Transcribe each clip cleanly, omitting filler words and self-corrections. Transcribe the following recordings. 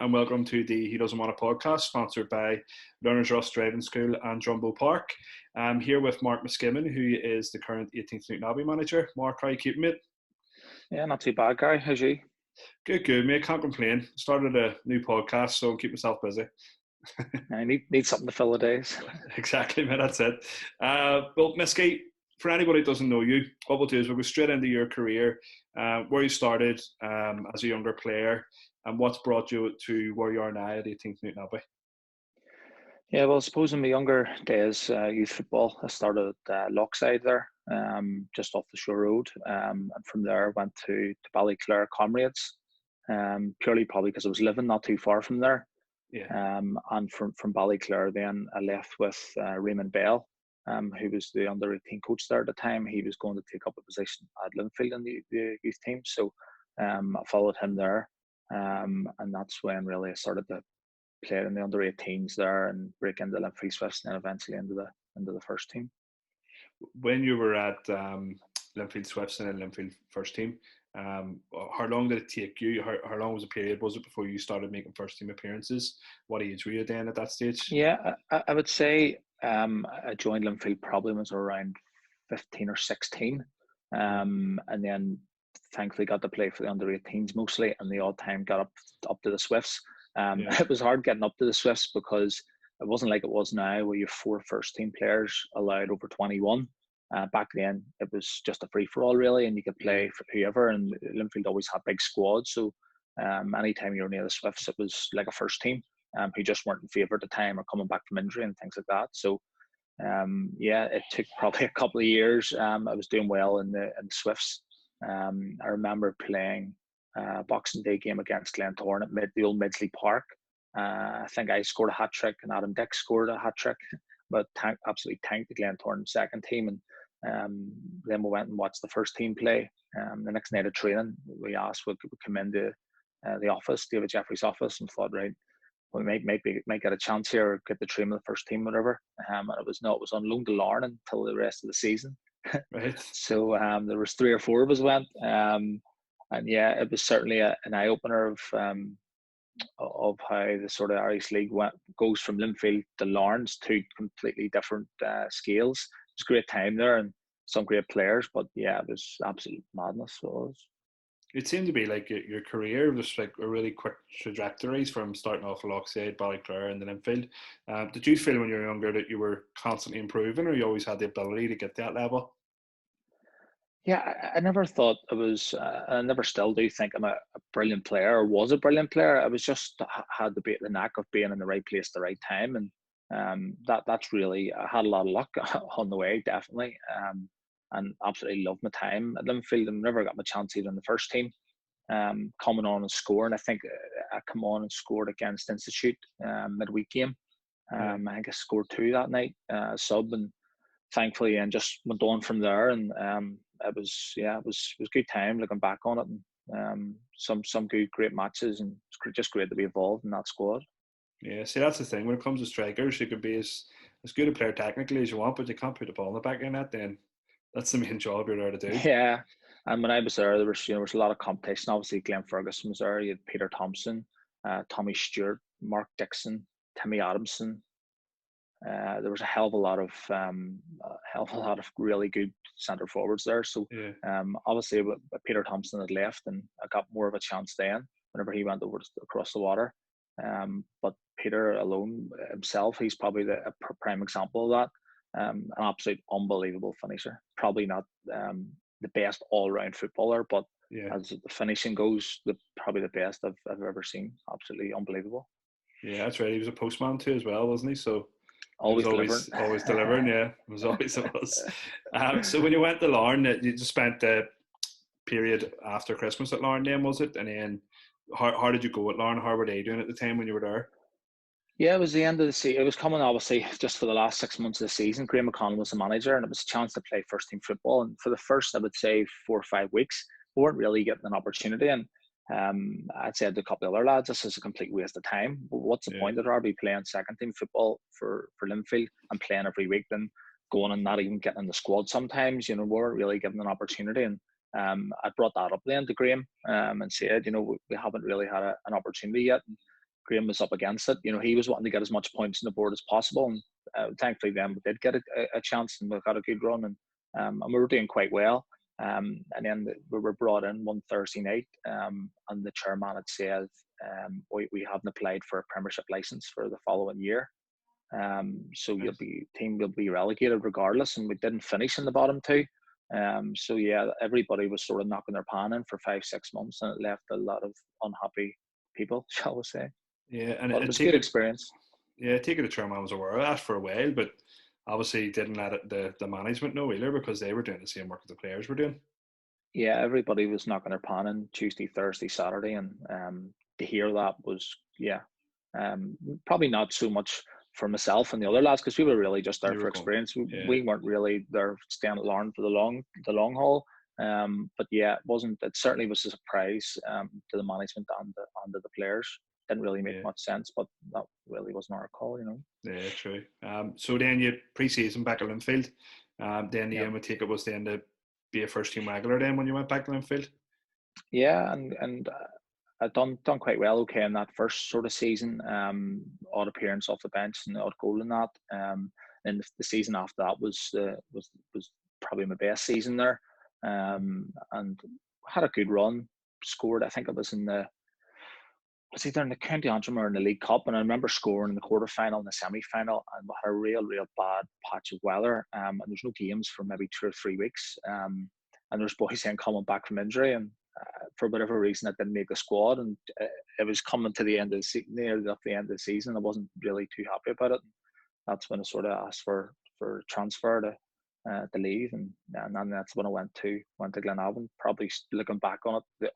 and welcome to the He Doesn't Want a Podcast, sponsored by Learners Ross Driving School and Drumbo Park. I'm here with Mark Miskimmin, who is the current 18th Newtownabbey manager. Mark, how are you keeping, mate? Yeah, not too bad, Gary. How's you? Good, mate. Can't complain. Started a new podcast, so I'll keep myself busy. I need something to fill the days. Exactly, mate. That's it. Well, Misky, for anybody who doesn't know you, what we'll do is we'll go straight into your career, where you started as a younger player, and what's brought you to where you are now at 18th Newtownabbey. Yeah, well, I suppose in my younger days, youth football, I started at Lochside there, just off the Shore Road, and from there went to Ballyclare Comrades, purely probably because I was living not too far from there. Yeah. And from Ballyclare, then I left with Raymond Bell, who was the under-18 coach there at the time. He was going to take up a position at Linfield in the youth team, so I followed him there. And that's when really I started to play in the under-18s there and break into Linfield Swifts, and then eventually into the first team. When you were at Linfield Swifts and then Linfield first team, how long did it take you? How long was the period? Was it before you started making first team appearances? What age were you then at that stage? Yeah, I would say I joined Linfield probably when I was around 15 or 16, and then thankfully got to play for the under-18s mostly, and the odd time got up to the Swifts. Yeah. It was hard getting up to the Swifts because it wasn't like it was now where you have 4 first team players allowed over 21. Back then it was just a free-for-all really, and you could play for whoever, and Linfield always had big squads, so anytime you were near the Swifts it was like a first team who just weren't in favour at the time or coming back from injury and things like that. So yeah, it took probably a couple of years. I was doing well in the Swifts. I remember playing Boxing Day game against Glentoran at the old Midgley Park. I think I scored a hat-trick and Adam Dick scored a hat-trick, but absolutely tanked the Glentoran second team. And then we went and watched the first team play. The next night of training, we asked would come into the office, David Jeffrey's office, and thought, right, we might get a chance here, or get the train with the first team, whatever. And it was on loan to Larne until the rest of the season. Right. So there was 3 or 4 of us went, and yeah, it was certainly an eye opener of how the sort of Irish League goes from Linfield to Larne's, 2 completely different scales. It was a great time there and some great players, but yeah, it was absolute madness. So it was. It seemed to be like your career was like a really quick trajectory from starting off at Lochside, Ballyclare, and then Linfield. Did you feel when you were younger that you were constantly improving, or you always had the ability to get to that level? Yeah, I never thought I was. I never still do think I'm a brilliant player or was a brilliant player. I was just had the knack of being in the right place at the right time, and that's really. I had a lot of luck on the way, definitely, and absolutely loved my time at Linfield. And never got my chance either in the first team. Coming on and scoring, I think I come on and scored against Institute midweek game. I think I scored 2 that night, sub, and thankfully, and just went on from there. And it was good time looking back on it, and some great matches, and it's just great to be involved in that squad. Yeah, see, that's the thing. When it comes to strikers, you could be as good a player technically as you want, but you can't put the ball in the back of your net, then that's the main job you're there to do. Yeah, and when I was there was a lot of competition. Obviously, Glenn Ferguson was there. You had Peter Thompson, Tommy Stewart, Mark Dixon, Timmy Adamson. There was a hell of a lot of really good centre forwards there. So obviously Peter Thompson had left, and I got more of a chance then whenever he went over across the water. But Peter alone himself, he's probably a prime example of that. An absolute unbelievable finisher. Probably not the best all-round footballer, but as the finishing goes, probably the best I've ever seen. Absolutely unbelievable. Yeah, that's right. He was a postman too as well, wasn't he? So always delivering. Yeah, it was always it was. So when you went to Larne, you just spent the period after Christmas at Larne, then was it? And then how did you go at Larne? How were they doing at the time when you were there? Yeah, it was the end of the season. It was coming, obviously, just for the last 6 months of the season. Graham McConnell was the manager, and it was a chance to play first team football. And for the first, I would say, 4 or 5 weeks, we weren't really getting an opportunity. And I'd said to a couple of other lads, this is a complete waste of time. But what's the point of RB playing second team football for Linfield and playing every week, then going and not even getting in the squad sometimes? We weren't really given an opportunity. And I brought that up then to Graham and said, we haven't really had an opportunity yet. And Graham was up against it. He was wanting to get as much points on the board as possible, and thankfully then we did get a chance and we got a good run, and we were doing quite well. And then we were brought in one Thursday night, and the chairman had said we haven't applied for a Premiership licence for the following year. So team will be relegated regardless, and we didn't finish in the bottom two. So yeah, everybody was sort of knocking their pan in for 5-6 months, and it left a lot of unhappy people, shall we say. Yeah, and but it was a good experience. Yeah, take it the chairman was aware of that for a while, but obviously didn't let the management know either, because they were doing the same work that the players were doing. Yeah, everybody was knocking their pan in Tuesday, Thursday, Saturday, and to hear that was, probably not so much for myself and the other lads, because we were really just there for experience. We weren't really there staying at Larne for the long haul. But yeah, it certainly was a surprise to the management and the players. Didn't really make much sense, but that really wasn't our call, Yeah, true. So then you pre-season back at Linfield. Then the aim, I take it, was then to be a first team regular then when you went back to Linfield. Yeah, and I'd done quite well, okay, in that first sort of season. Odd appearance off the bench and odd goal in that. And the season after that was probably my best season there. And had a good run. Scored, I think it was either in the County Antrim or in the League Cup, and I remember scoring in the quarter-final and the semi-final, and we had a real bad patch of weather, and there's no games for maybe 2 or 3 weeks, and there's boys then coming back from injury, and for whatever reason I didn't make the squad, and it was coming to the end of the season, near the end of the season. I wasn't really too happy about it. That's when I sort of asked for transfer to leave, and then that's when I went to Glenavon. Probably looking back on it,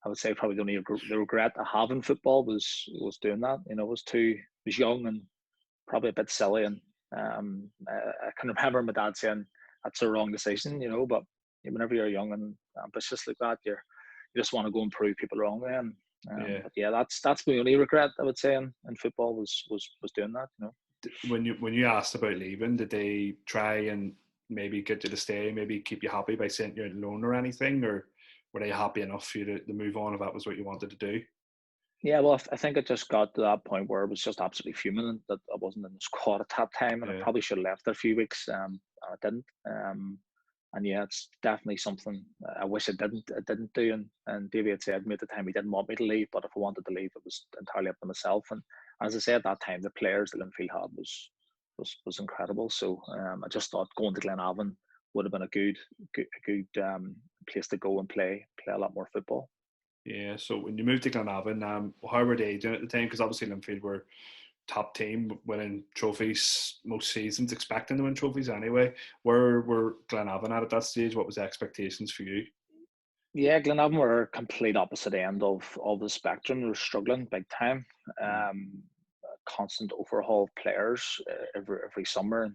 I would say probably the only regret I have in football was doing that. Was young and probably a bit silly, and I can remember my dad saying that's a wrong decision, but whenever you're young and ambitious like that, you just want to go and prove people wrong then. But yeah, that's my only regret, I would say, in football was doing that. When you asked about leaving, did they try and maybe get you to stay, maybe keep you happy by sending you a loan or anything, or were they happy enough for you to move on if that was what you wanted to do? Yeah, well, I think it just got to that point where it was just absolutely fuming that I wasn't in the squad at that time, and I probably should have left there a few weeks. I didn't. And yeah, it's definitely something I wish I didn't do. And Davey had said to me at the time he didn't want me to leave, but if I wanted to leave, it was entirely up to myself. And as I said at that time, the players that Linfield had was incredible. So I just thought going to Glenavon would have been a good place to go and play a lot more football. Yeah. So when you moved to Glenavon, how were they doing at the time? Because obviously Linfield were top team, winning trophies most seasons, expecting to win trophies anyway. Where were Glenavon at that stage? What was the expectations for you? Yeah, Glenavon were a complete opposite end of the spectrum. They were struggling big time. Constant overhaul of players every summer.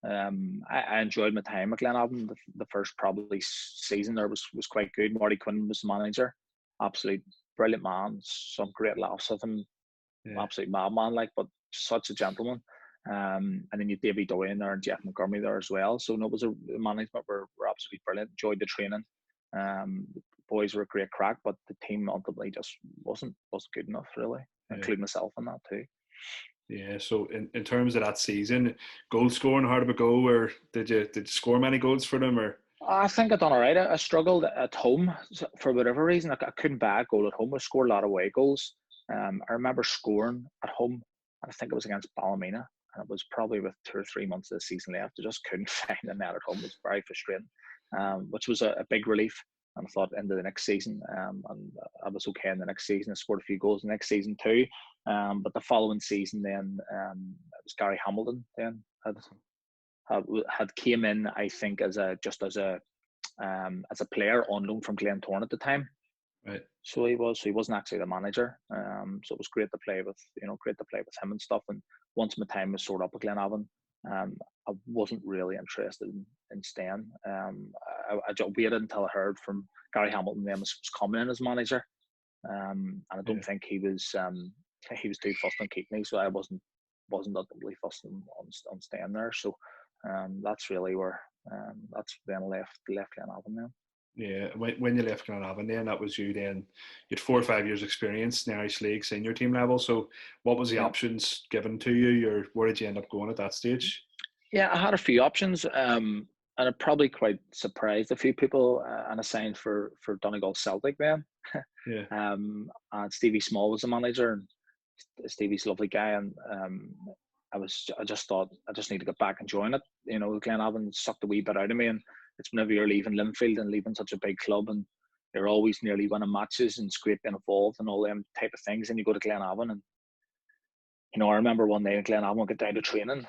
I enjoyed my time at Glenavon. The first probably season there was quite good. Marty Quinn was the manager. Absolute brilliant man. Some great laughs with him. Yeah. Absolute madman, but such a gentleman. And then you Davy Doyen there and Jeff McGurmy there as well. So no, the management were absolutely brilliant. Enjoyed the training. The boys were a great crack, but the team ultimately just wasn't good enough, really, including myself in that too. Yeah. So in terms of that season, goal scoring, how did it go? Or did you score many goals for them? Or I think I done all right. I struggled at home for whatever reason. I couldn't buy a goal at home. I scored a lot of away goals. I remember scoring at home, and I think it was against Ballymena, and it was probably with 2 or 3 months of the season left. I just couldn't find a net at home. It was very frustrating, which was a big relief. And I thought into the next season, and I was okay in the next season. I scored a few goals the next season too. But the following season, then it was Gary Hamilton. Then had came in, I think, as a player on loan from Glentoran at the time. Right. So he wasn't actually the manager. So it was great to play with him and stuff. And once my time was sorted up at Glenavon, I wasn't really interested in staying. I just waited until I heard from Gary Hamilton then was coming in as manager. And I don't think he was too fussed on keeping me, so I wasn't ultimately fussed on staying there. So that's really where that's then left Glenavon then. Yeah, when you left Glenavon, then that was you. Then you had 4 or 5 years experience in the Irish League senior team level. So, what was the Yeah. options given to you, or where did you end up going at that stage? Yeah, I had a few options, and it probably quite surprised a few people. And I signed for Donegal Celtic then. Yeah, And Stevie Small was the manager, and Stevie's a lovely guy. And I just thought I just need to get back and join it. You know, Glenavon sucked a wee bit out of me, and it's whenever you're leaving Linfield and leaving such a big club, and you're always nearly winning matches and it's great being involved and all them type of things. And you go to Glenavon, and I remember one day in Glenavon, I got down to training,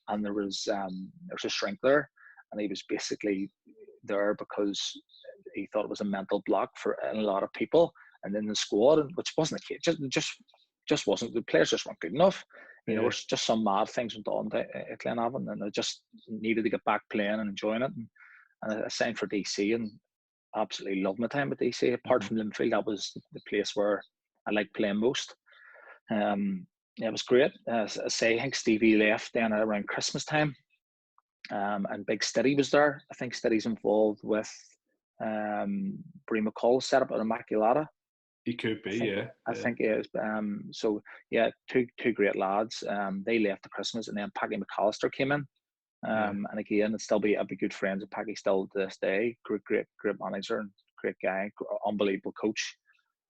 and there was a shrink there, and he was basically there because he thought it was a mental block for a lot of people, and in the squad, which wasn't the case. Just wasn't. The players just weren't good enough. There yeah, was just some mad things went on at Glenavon, and I just needed to get back playing and enjoying it. And I signed for DC, and absolutely loved my time at DC. Apart hmm, from Linfield, that was the place where I liked playing most. Yeah, it was great. As I say, I think Stevie left then around Christmas time, and Big Steady was there. I think Steady's involved with Brie McCall set up at Immaculata. he could I be. think Yeah, I yeah, think it is. So yeah, two great lads. They left at Christmas, and then Paddy McAllister came in. yeah, And again, I'd be good friends with Paddy still to this day. Great manager and great guy, unbelievable coach.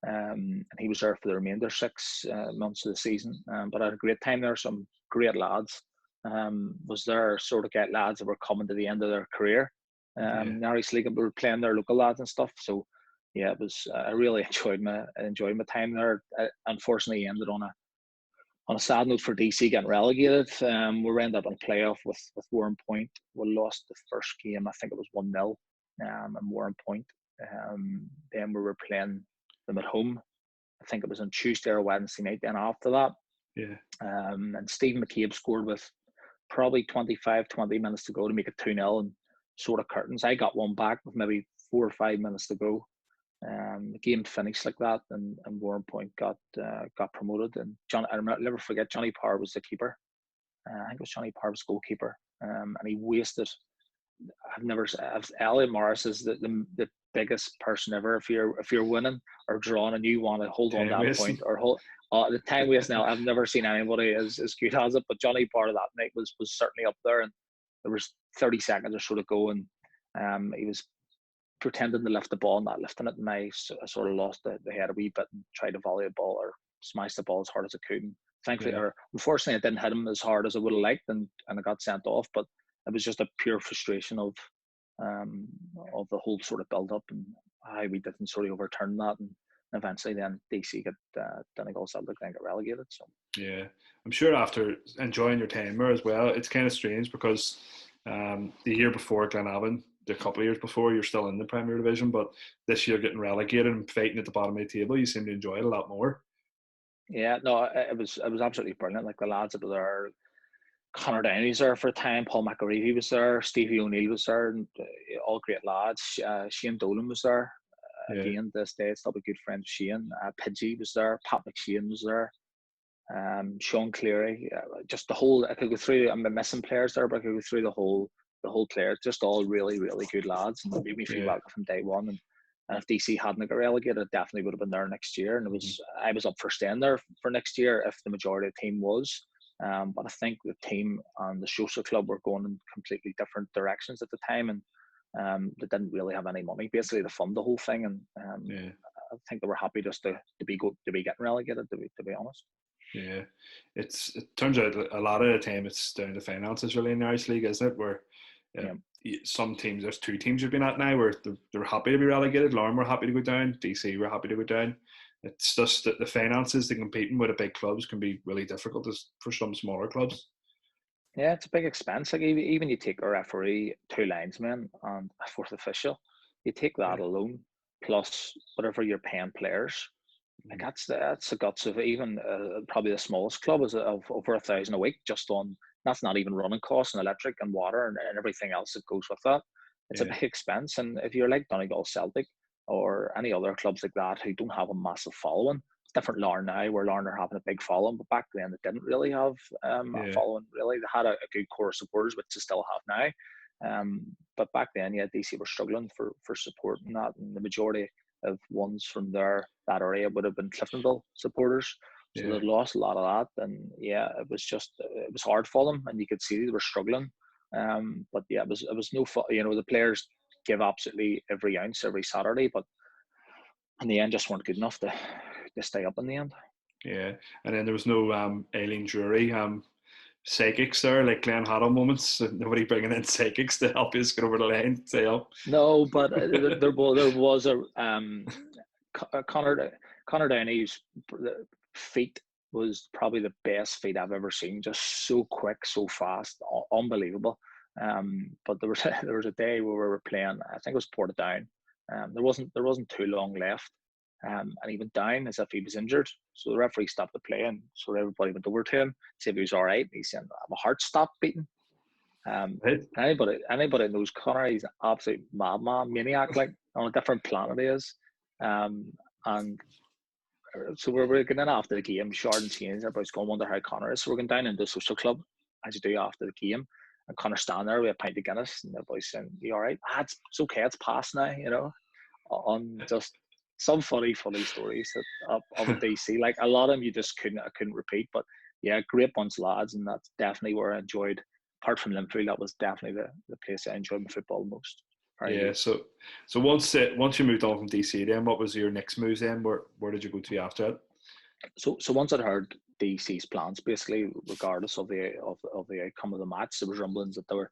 And he was there for the remainder 6 months of the season. But I had a great time there. Some great lads. Was there sort of get lads that were coming to the end of their career. yeah, In Irish League, we were playing their local lads and stuff. So yeah, it was. I really enjoyed my time there. I unfortunately ended on a sad note for DC getting relegated. We ended up in a playoff with Warren Point. We lost the first game. I think it was 1-0. And Warren Point. Then we were playing them at home. I think it was on Tuesday or Wednesday night. Then after that, yeah, and Stephen McCabe scored with probably 20 minutes to go to make it 2-0 and sort of curtains. I got one back with maybe 4 or 5 minutes to go. The game finished like that, and Warren Point got promoted. And I'll never forget, Johnny Parr was the keeper. I think it was Johnny Parr was goalkeeper, and he wasted. Elliot Morris is the biggest person ever. If you're winning or drawing and you want to hold on to time that point wasting. or hold the time waste now, I've never seen anybody as good as it. But Johnny Parr that night was certainly up there, and there was 30 seconds or so to go, and he was pretending to lift the ball, not lifting it, and I sort of lost the head a wee bit and tried to volley the ball or smash the ball as hard as I could. And thankfully, Yeah, or unfortunately, I didn't hit him as hard as I would have liked, and I got sent off. But it was just a pure frustration of the whole sort of build up and how we didn't sort of overturn that, and eventually then DC got Donegal Celtic then got relegated. So yeah. I'm sure after enjoying your time there as well, it's kind of strange because the year before Glenavon, the couple of years before, you're still in the Premier Division, but this year getting relegated and fighting at the bottom of the table, you seem to enjoy it a lot more. yeah, no, it was absolutely brilliant. Like the lads that were there, Connor Downey's there for a time, Paul McAreevy was there, Stevie O'Neill was there, and all great lads. Shane Dolan was there. Yeah, Again, this day, still a good friend of Shane. Pidgey was there, Pat McShane was there, Sean Cleary. Just the whole, I could go through, I'm missing players there, but I could go through the whole players, just all really, really good lads, and it made me feel yeah, welcome from day one. And if DC hadn't got relegated, I definitely would have been there next year. And hmm, I was up for staying there for next year if the majority of the team was. But I think the team and the social club were going in completely different directions at the time, and they didn't really have any money basically to fund the whole thing. And yeah, I think they were happy just to be getting relegated. To be honest. yeah. It turns out a lot of the time it's down to finances really in the Irish League, isn't it? Where Yeah. some teams, there's two teams you've been at now where they're happy to be relegated. Lauren were happy to go down. DC were happy to go down. It's just that the finances to competing with the big clubs can be really difficult for some smaller clubs. Yeah, it's a big expense. Like even you take a referee, two linesmen, and a fourth official, you take that Yeah. alone, plus whatever you're paying players. Like Mm-hmm. that's the guts of even probably the smallest club is of over 1,000 a week just on. That's not even running costs and electric and water and everything else that goes with that. It's a Yeah. big expense, and if you're like Donegal Celtic or any other clubs like that who don't have a massive following, it's different Larne now, where Larne are having a big following, but back then they didn't really have a Yeah. following. Really, they had a good core of supporters, which they still have now. But back then, yeah, DC were struggling for support and that, and the majority of ones from that area would have been Cliftonville supporters. So Yeah. they'd lost a lot of that, and yeah, it was hard for them, and you could see they were struggling. But yeah, it was no fun. You know, the players give absolutely every ounce every Saturday, but in the end, just weren't good enough to stay up in the end. Yeah, and then there was no Aileen Drury psychics there, like Glenn Hoddle moments. So nobody bringing in psychics to help you get over the line. Say up. No, but there was a Connor Downey's feet was probably the best feet I've ever seen. Just so quick, so fast, unbelievable. But there was there was a day where we were playing. I think it was Portadown. There wasn't too long left. And he went down as if he was injured. So the referee stopped the play, and so everybody went over to him, see if he was all right. He said, "My heart stopped beating." Right? Anybody knows Connor, he's an absolute madman, maniac, like on a different planet he is. And so we're getting in after the game, short and change. Everybody's going to wonder how Connor is. So we're going down into the social club as you do after the game. And Connor's standing there with a pint of Guinness, and everybody's saying, "You all right?" It's okay, it's past now, you know. On just some funny stories that of DC. Like a lot of them, I couldn't repeat. But yeah, great bunch of lads, and that's definitely where I enjoyed. Apart from Linfield, that was definitely the place I enjoyed my football the most. Yeah. So once you moved on from DC, then what was your next move? Then where did you go to after that? So once I'd heard DC's plans, basically, regardless of the outcome of the match, there was rumblings that they were,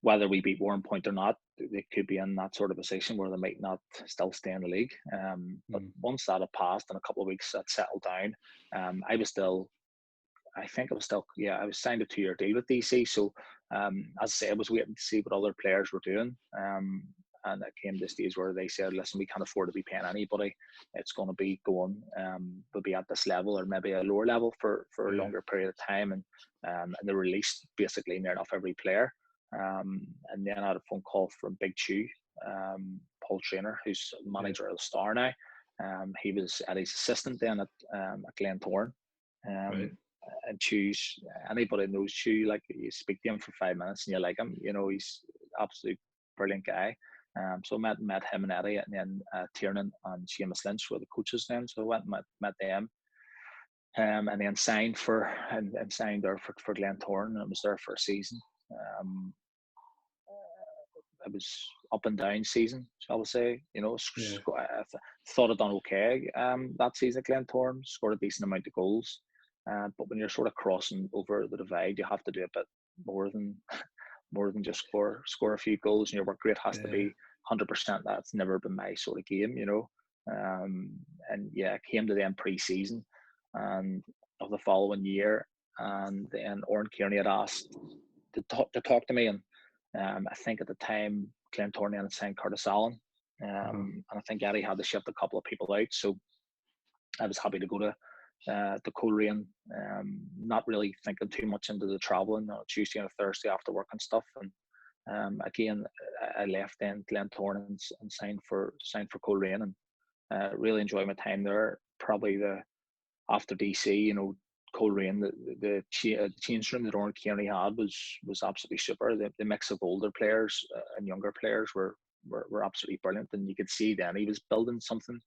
whether we beat Warren Point or not, they could be in that sort of position where they might not still stay in the league. But once that had passed, in a couple of weeks that settled down, I was still, I think I was still, yeah, I was signed a 2-year deal with DC. So as I say, I was waiting to see what other players were doing. And it came to a stage where they said, "Listen, we can't afford to be paying anybody. It's going to be going, we'll be at this level or maybe a lower level for a longer period of time." And they released basically near enough every player. And then I had a phone call from Big Chew, Paul Trainer, who's manager of the Star now. He was Eddie's assistant then at Glentoran. Right. And Chew's, anybody knows Chew, like you speak to him for 5 minutes and you like him, you know, he's absolute brilliant guy. So I met him and Eddie, and then Tiernan and Seamus Lynch were the coaches then. So I went and met them, and then signed there for Glentoran, and I was there for a season. It was up and down season, shall we say. You know, Yeah. I thought I'd done okay that season at Glentoran, scored a decent amount of goals. But when you're sort of crossing over the divide, you have to do a bit more than just score a few goals, and your work rate has to be 100%. That's never been my sort of game, you know. And yeah, I came to them pre-season and of the following year, and then Oran Kearney had asked to talk to me, and I think at the time Glentoran had signed Curtis Allen, and I think Eddie had to shift a couple of people out, so I was happy to go to Coleraine, not really thinking too much into the travelling on a Tuesday and a Thursday after work and stuff. And again, I left then Glentoran and signed for Coleraine, and really enjoyed my time there. Probably after DC, you know, Coleraine, the change room that Oran Kearney had was absolutely super. The mix of older players and younger players were absolutely brilliant, and you could see then he was building something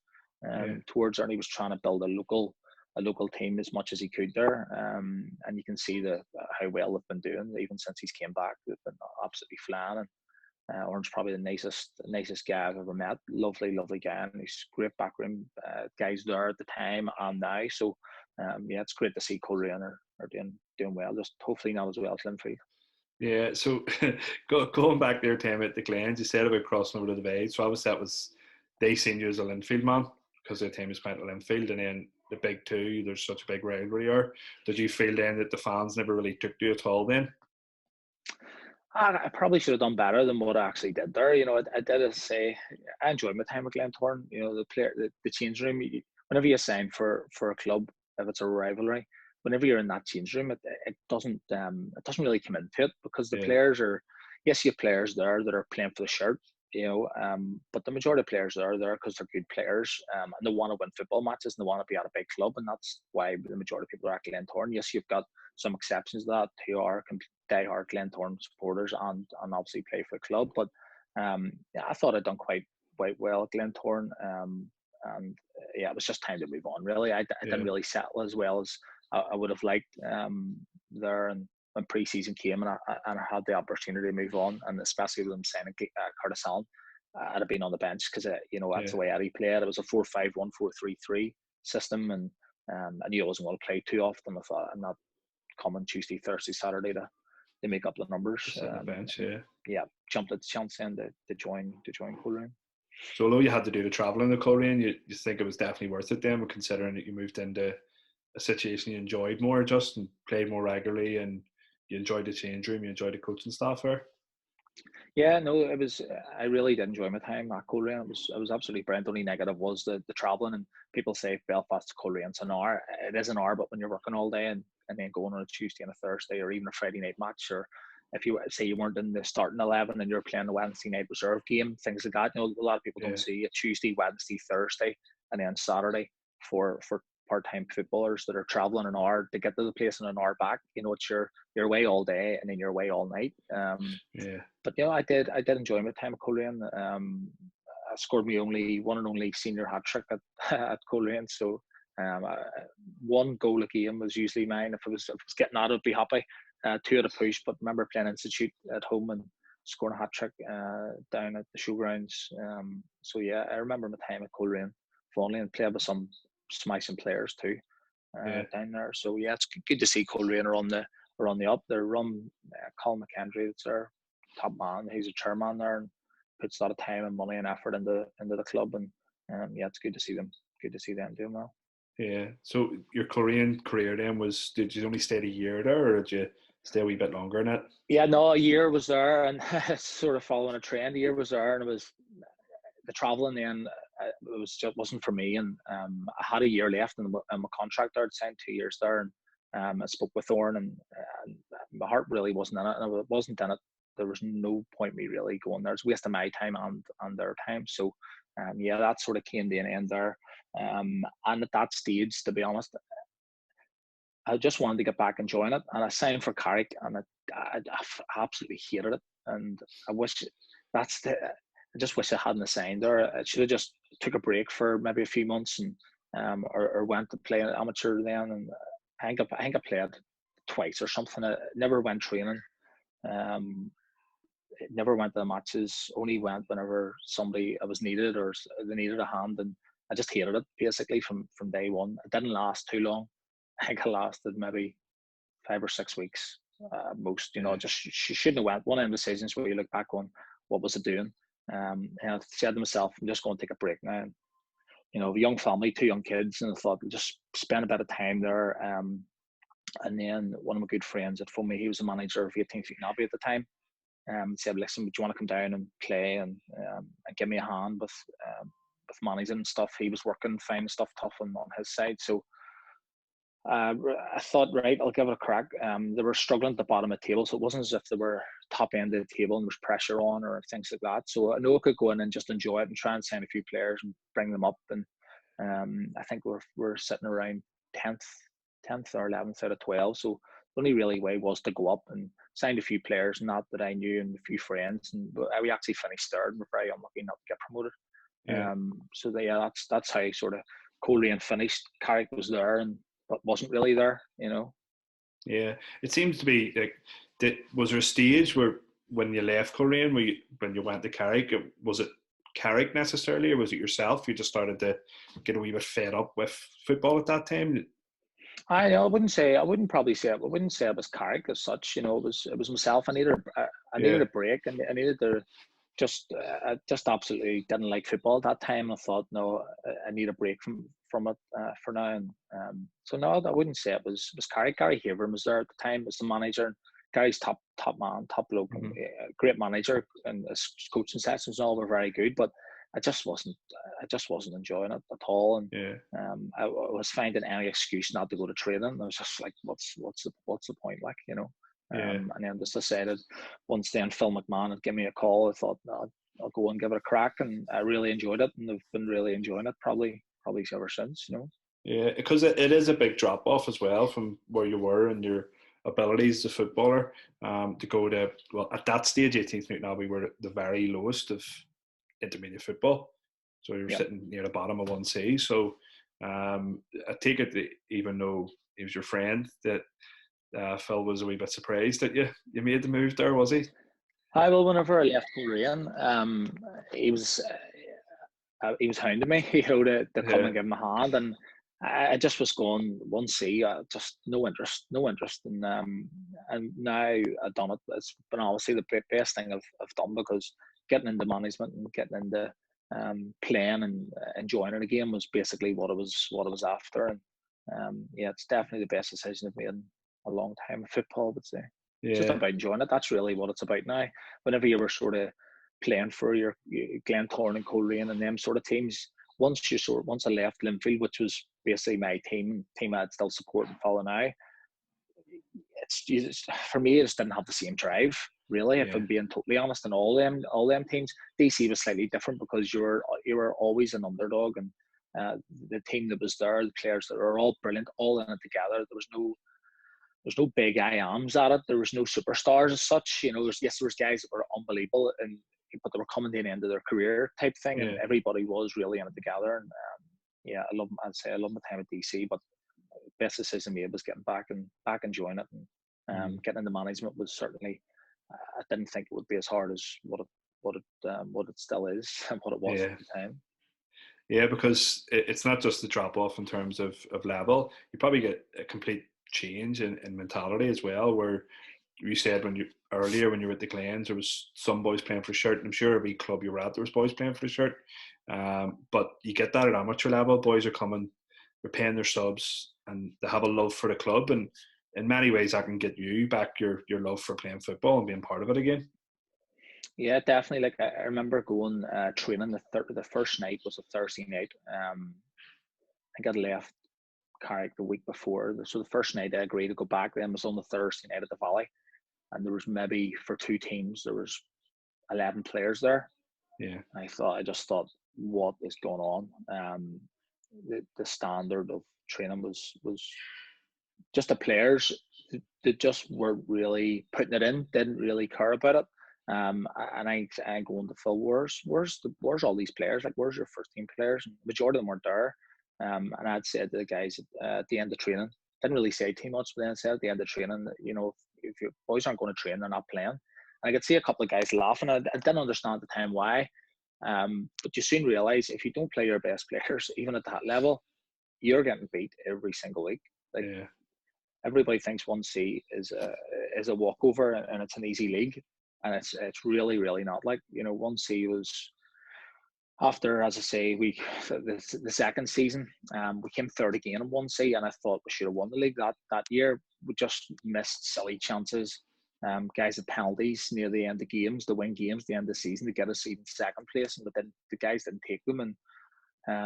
towards there, and he was trying to build a local team as much as he could there, and you can see how well they've been doing even since he's came back. They've been absolutely flying, and Oran's probably the nicest guy I've ever met. Lovely guy, and he's great backroom guys there at the time and now. So yeah, it's great to see Coleraine are doing well. Just hopefully not as well as Linfield. Yeah. So going back there, Tim, at the Glens, you said about crossing over the divide. So obviously that was they seen you as a Linfield man because the time you spent at Linfield, and then the big two, there's such a big rivalry there. Did you feel then that the fans never really took to you at all then? I probably should have done better than what I actually did there. You know, I did say I enjoyed my time at Glentoran. You know, the change room. Whenever you sign for a club, if it's a rivalry, whenever you're in that change room, it doesn't really come into it, because the players are, yes, you have players there that are playing for the shirt. You know, but the majority of players are there because they're good players, and they want to win football matches and they want to be at a big club, and that's why the majority of people are at Glentoran. Yes, you've got some exceptions to that who are die-hard Glentoran supporters and obviously play for the club. But yeah, I thought I'd done quite well at Glentoran. And yeah, it was just time to move on. Really, I didn't really settle as well as I would have liked there. And when pre-season came and I had the opportunity to move on, and especially with them signing Curtis Allen, I'd have been on the bench because that's the way Eddie played. It was a 4-5-1, 4-3-3 system, and I knew I wasn't going to play too often. I thought I'm not coming Tuesday, Thursday, Saturday to make up the numbers. Just on the bench, jumped at the chance then to join Coleraine. So although you had to do the travelling to Coleraine, you think it was definitely worth it then, considering that you moved into a situation you enjoyed more, just and played more regularly, and you enjoyed the change room, you enjoyed the coaching staff there. Yeah, no, it was. I really did enjoy my time at Coleraine. It was absolutely brilliant. The only negative was the travelling, and people say Belfast to Coleraine an hour. It is an hour, but when you're working all day and then going on a Tuesday and a Thursday or even a Friday night match, or if you say you weren't in the starting 11 and you're playing the Wednesday night reserve game, things like that. A lot of people don't see a Tuesday, Wednesday, Thursday, and then Saturday for part-time footballers that are traveling an hour to get to the place and an hour back. It's you're away all day and then you're away all night. But I did enjoy my time at Coleraine. I scored my one and only senior hat trick at Coleraine. So one goal a game was usually mine. If I was getting out, I'd be happy. Two at a push. But I remember playing Institute at home and scoring a hat trick down at the showgrounds. So yeah, I remember my time at Coleraine fondly, and played with some smashing players too down there. So yeah, it's good to see Coleraine are on the up. They're run Colin McKendry, that's their top man. He's a chairman there and puts a lot of time and money and effort into the club. And yeah, it's good to see them. Good to see them doing well. Yeah. So your Coleraine career then did you only stay a year there, or did you stay a wee bit longer in it? Yeah, no, a year was there, and sort of following a trend. A year was there, and it was the traveling then. It wasn't for me, and I had a year left in my contract there. I'd signed 2 years there, and I spoke with Thorne, and my heart really wasn't in it, and it wasn't in it. There was no point me really going there. It's wasting my time and their time. So yeah, that sort of came to an end there. And at that stage, to be honest, I just wanted to get back and join it, and I signed for Carrick, and I absolutely hated it, and I just wish I hadn't signed there. I should have just took a break for maybe a few months and or went to play amateur then. And I think I played twice or something. I never went training. Never went to the matches. Only went whenever I was needed or they needed a hand. And I just hated it basically from day one. It didn't last too long. I think it lasted maybe 5 or 6 weeks most. Just shouldn't have went. One of them decisions where you look back on what was it doing. And I said to myself, I'm just going to take a break now. And, a young family, 2 young kids, and I thought I'll just spend a bit of time there. And then one of my good friends had phoned me. He was the manager of 18th Newtownabbey at the time. Said, listen, do you want to come down and play and give me a hand with managing and stuff? He was working, finding stuff tough on his side. So I thought, right, I'll give it a crack. They were struggling at the bottom of the table, so it wasn't as if they were top end of the table and there was pressure on or things like that. So I know I could go in and just enjoy it and try and sign a few players and bring them up. And I think we're sitting around 10th or 11th out of 12. So the only really way was to go up and signed a few players, not that I knew, and a few friends. And we actually finished third, and we're very unlucky not to get promoted. So that's how sort of Coleraine finished. Carrick was there, but wasn't really there, Yeah, it seems to be like, was there a stage where when you left Coleraine, when you went to Carrick, was it Carrick necessarily, or was it yourself? You just started to get a wee bit fed up with football at that time? I wouldn't probably say it. I wouldn't say it was Carrick as such. It was myself. I needed a break, and I needed to I just absolutely didn't like football at that time. I thought, no, I need a break from it for now. And so no, I wouldn't say it was Carrick. Gary Haver was there at the time as the manager. Gary's top man, top bloke, great manager, and his coaching sessions and all were very good. But I just wasn't enjoying it at all. And I was finding any excuse not to go to training. I was just like, what's the point, like, And then just decided once then Phil McMahon had given me a call, I thought, no, I'll go and give it a crack, and I really enjoyed it, and I've been really enjoying it probably ever since. Yeah, because it is a big drop off as well from where you were and your abilities as a footballer to go to, well, at that stage, 18th Newtownabbey were the very lowest of intermediate football. So you're Yeah. sitting near the bottom of 1C. So I take it that even though he was your friend, that Phil was a wee bit surprised that you made the move there, was he? Hi, well, whenever I left Coleraine, he was hounding me, to come Yeah, and give him a hand, and I just was going 1C, just no interest, and now I've done it. It's been obviously the best thing I've done, because getting into management and getting into playing and enjoying the game was basically what I was after, and yeah, it's definitely the best decision I've made in a long time of football, I would say. It's just yeah, about enjoying it. That's really what it's about now. Whenever you were sort of playing for your Glentoran and Coleraine and them sort of teams, once I left Linfield, which was basically my team I'd still support and follow now, it's for me, it just didn't have the same drive, really, if yeah, I'm being totally honest. And all them teams, DC was slightly different, because you were always an underdog, and the team that was there, the players that were all brilliant, all in it together. There's no big I ams at it. There was no superstars as such. There was guys that were unbelievable, but they were coming to the end of their career type thing, and yeah. everybody was really in it together. And yeah, I love my time at DC, but best decision made was getting back enjoying it, and getting into management was certainly. I didn't think it would be as hard as what it still is, and what it was Yeah. at the time. Yeah, because it's not just the drop off in terms of level. You probably get a complete change in mentality as well. Where you said when you were at the Glens, there was some boys playing for a shirt, and I'm sure every club you were at, there was boys playing for a shirt. But you get that at amateur level. Boys are coming, they're paying their subs, and they have a love for the club. And in many ways, that can get you back your love for playing football and being part of it again. Yeah, definitely. Like, I remember going training. The first night was a Thursday night. I got left Carrick the week before, so the first night I agreed to go back. Then was on the Thursday night at the Valley, and there was maybe, for two teams, there was 11 players there. Yeah, I just thought, what is going on? The standard of training was just the players that just weren't really putting it in, didn't really care about it. And I going to Phil, where's all these players? Like, where's your first team players? And the majority of them weren't there. And I'd said to the guys at the end of training, didn't really say too much, but then I said at the end of training, if your boys aren't going to train, they're not playing. And I could see a couple of guys laughing. I didn't understand at the time why. But you soon realise, if you don't play your best players, even at that level, you're getting beat every single week. Like, yeah, everybody thinks 1C is a walkover, and it's an easy league, and it's really, really not. Like, 1C was, after, as I say, the second season, we came third again in 1C, and I thought we should have won the league that year. We just missed silly chances. Guys had penalties near the end of games, to win games at the end of the season, to get us even second place, but then the guys didn't take them. And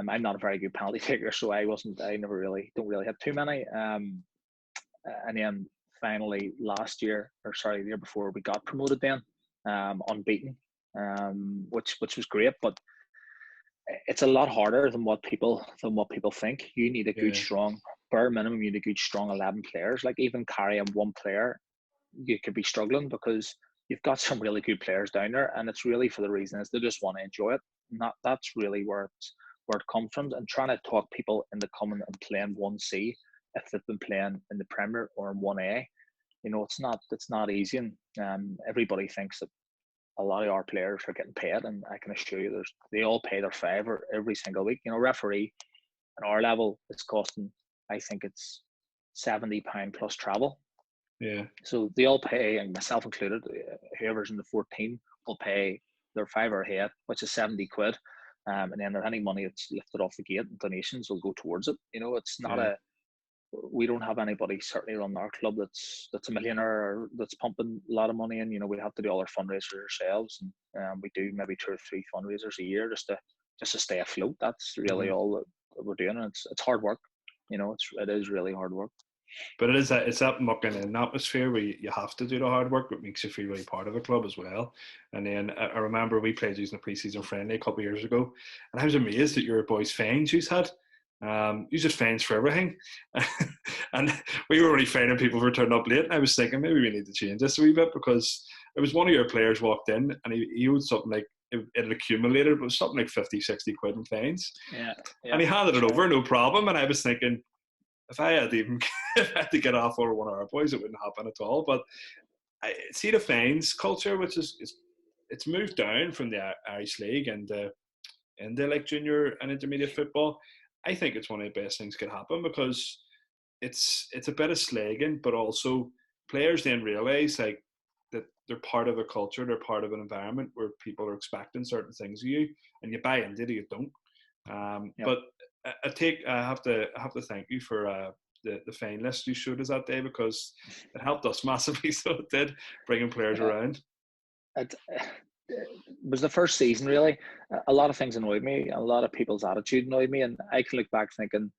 I'm not a very good penalty taker, so I don't really have too many. And then finally the year before, we got promoted then, unbeaten, which was great. But it's a lot harder than what people think. You need a good, yeah, strong, bare minimum. You need a good, strong 11 players. Like, even carrying one player, you could be struggling, because you've got some really good players down there, and it's really for the reason is they just want to enjoy it. And that's really where it comes from. And trying to talk people into coming and playing 1C if they've been playing in the Premier or in 1A, it's not easy. And everybody thinks that a lot of our players are getting paid, and I can assure you, they all pay their fiver every single week. Referee at our level is costing, I think it's £70 plus travel. yeah, So they all pay, and myself included, whoever's in the 14 will pay their fiver a head, which is 70 quid. And then any money that's lifted off the gate and donations will go towards it. It's not yeah. we don't have anybody certainly on our club that's a millionaire, or that's pumping a lot of money in. We have to do all our fundraisers ourselves, and we do maybe 2 or 3 fundraisers a year just to stay afloat. That's really all that we're doing, and it's hard work. It is really hard work. But it's that mucking in atmosphere where you have to do the hard work, but makes you feel really part of a club as well. And then I remember we played using a pre-season friendly a couple of years ago, and I was amazed at your boys' fines you had. You just fines for everything. And we were only fining people for turning up late. And I was thinking maybe we need to change this a wee bit, because it was one of your players walked in and he owed something like, it had accumulated, but it was something like 50, 60 quid in fines. Yeah. And he handed it over, no problem. And I was thinking, if I had if I had to get off over one of our boys, it wouldn't happen at all. But I see the fines culture, which it's moved down from the Irish League and into like junior and intermediate football. I think it's one of the best things could happen, because it's a bit of slagging, but also players then realise like that they're part of a culture, they're part of an environment where people are expecting certain things of you, and you buy into it, you don't. But I have to thank you for the fine list you showed us that day, because it helped us massively. So it did, bringing players around. It was the first season, really. A lot of things annoyed me. A lot of people's attitude annoyed me, and I can look back thinking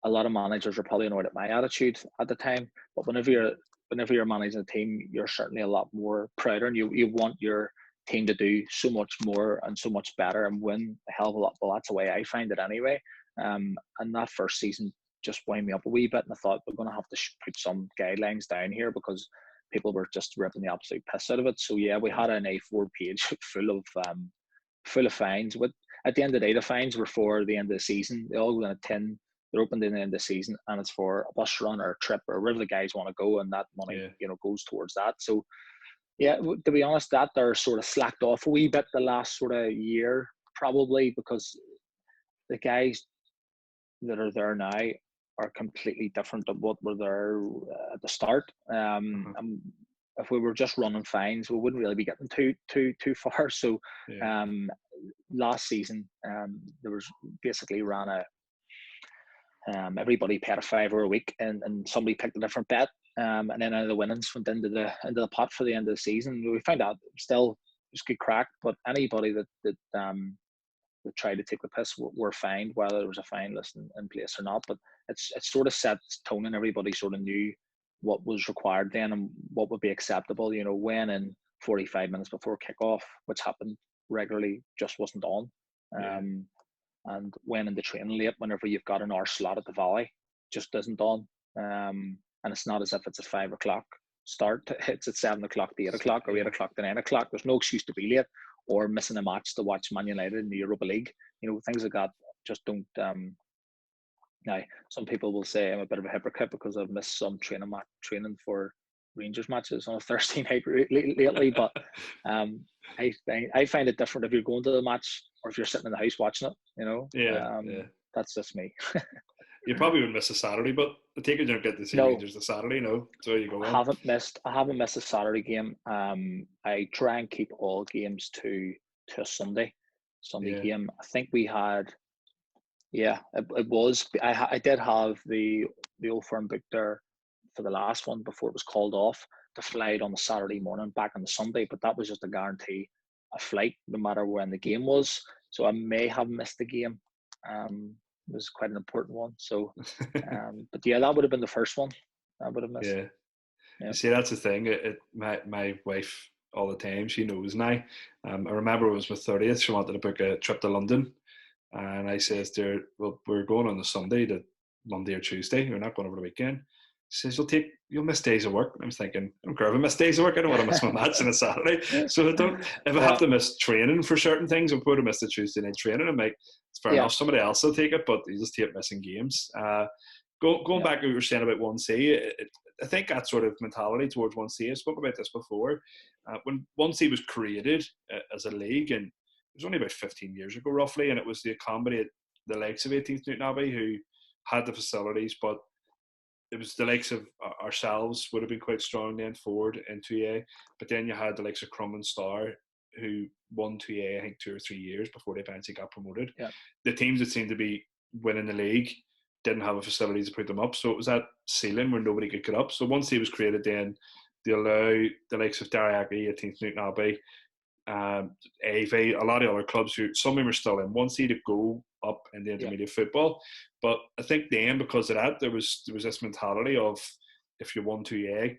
a lot of managers are probably annoyed at my attitude at the time. But whenever you're managing a team, you're certainly a lot more prouder, and you want your team to do so much more and so much better and win a hell of a lot. Well, that's the way I find it anyway. And that first season just wound me up a wee bit, and I thought we're going to have to put some guidelines down here, because people were just ripping the absolute piss out of it. So yeah, we had an A4 page full of fines. But at the end of the day, the fines were for the end of the season. They all go in a tin. They're opened in the end of the season, and it's for a bus run or a trip or wherever the guys want to go, and that money goes towards that. So yeah, to be honest, that they're sort of slacked off a wee bit the last sort of year, probably because the guys that are there now are completely different than what were there at the start. If we were just running fines, we wouldn't really be getting too far. So last season, there was basically ran a everybody paid a £5 a week, and somebody picked a different bet, and then the winnings went into the pot for the end of the season. We found out still it was good crack, but anybody that tried to take the piss were fined, whether there was a fine list in place or not. But it's sort of set tone, and everybody sort of knew what was required then and what would be acceptable. You know, when in 45 minutes before kickoff, which happened regularly, just wasn't on. And when in the training late, whenever you've got an hour slot at the Valley, just isn't on. And it's not as if it's a 5 o'clock start. It's at 7 o'clock to 8 o'clock or 8 o'clock to 9 o'clock. There's no excuse to be late or missing a match to watch Man United in the Europa League. You know, things like that just don't. Now, some people will say I'm a bit of a hypocrite because I've missed some training for Rangers matches on a Thursday night lately, but I find it different if you're going to the match or if you're sitting in the house watching it. You know, that's just me. You probably would miss a Saturday, but I take it you don't get to see Rangers the Saturday. No, so you go. I haven't missed a Saturday game. I try and keep all games to a Sunday game. I think we had. Yeah, it was. I did have the old firm book there for the last one before it was called off to fly it on the Saturday morning back on the Sunday, but that was just a guarantee a flight no matter when the game was. So I may have missed the game. It was quite an important one. So, but yeah, that would have been the first one I would have missed. Yeah. You see, that's the thing. My wife all the time, she knows now. I remember it was my 30th. She wanted to book a trip to London. And I says to her, well, we're going on the Sunday to Monday or Tuesday. We're not going over the weekend. She says, you'll miss days of work. And I'm thinking, I don't care if I miss days of work. I don't want to miss my match on a Saturday. So if I have to miss training for certain things, I'm going to miss the Tuesday night training. I'm like, it's fair enough. Somebody else will take it, but you just hate missing games. Going back to what you were saying about 1C, I think that sort of mentality towards 1C, I spoke about this before. When 1C was created as a league, and it was only about 15 years ago, roughly, and it was to accommodate the likes of 18th Newtownabbey, who had the facilities, but it was the likes of ourselves would have been quite strong then forward in 2A, but then you had the likes of Crum and Star, who won 2A, I think, 2 or 3 years before they eventually got promoted. Yeah. The teams that seemed to be winning the league didn't have a facility to put them up, so it was that ceiling where nobody could get up. So once he was created, then they allow the likes of Derryaggy, 18th Newtownabbey, AV, a lot of other clubs who some of them are still in 1C to go up in the intermediate football. But I think then because of that, there was this mentality of if you won 2A,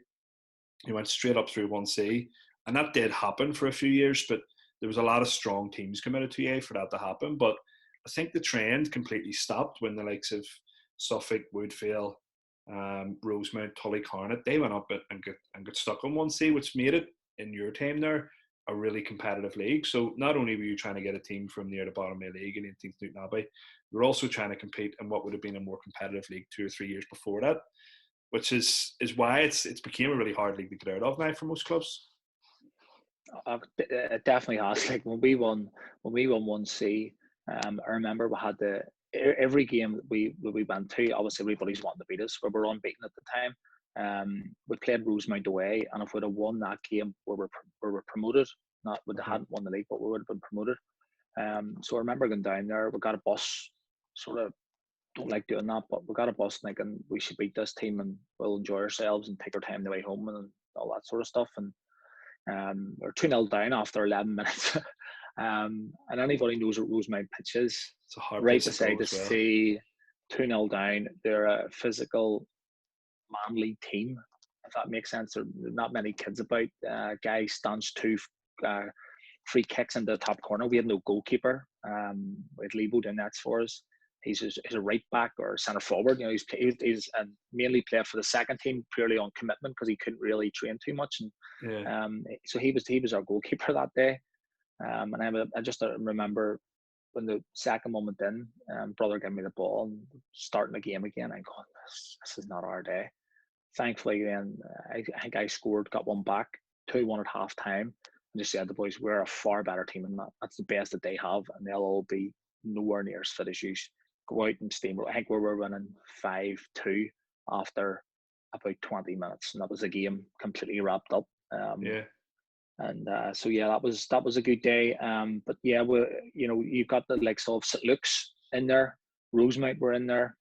you went straight up through 1C, and that did happen for a few years. But there was a lot of strong teams coming out of 2A for that to happen. But I think the trend completely stopped when the likes of Suffolk, Woodvale, Rosemount, Tullycarnet, they went up and got stuck on 1C, which made it, in your time there, a really competitive league. So not only were you trying to get a team from near the bottom of the league in 18th Newtownabbey, you were also trying to compete in what would have been a more competitive league 2 or 3 years before that, which is why it's became a really hard league to get out of now for most clubs. It definitely has. Like when we won 1C, I remember we had every game that we went to. Obviously, everybody's wanting to beat us. We were unbeaten at the time. We played Rosemount away, and if we'd have won that game, we were promoted. Not we hadn't won the league, but we would have been promoted. So I remember going down there. We got a bus. Sort of don't like doing that, but we got a bus thinking we should beat this team and we'll enjoy ourselves and take our time the way home and all that sort of stuff. And we're 2-0 down after 11 minutes. And anybody knows what Rosemount pitch is. It's a hard right place beside to the go as well. sea, 2-0 down. They're a physical, manly team, if that makes sense. There are not many kids about. Guy stands 2 free kicks into the top corner. We had no goalkeeper. We had Lebo doing nets for us. He's a right back or centre forward. You know, he's mainly played for the second team purely on commitment because he couldn't really train too much. And so he was our goalkeeper that day. And I just remember when the second moment in, brother gave me the ball and starting the game again. I'm going, this is not our day. Thankfully, then I think I scored, got one back, 2-1 at half time. And just said to the boys, we're a far better team than that. That's the best that they have, and they'll all be nowhere near as fit as you. Go out and steamroll. I think we were winning 5-2 after about 20 minutes, and that was the game completely wrapped up. And so yeah, that was a good day. But yeah, you've got the likes of St Luke's in there, Rosemount were in there,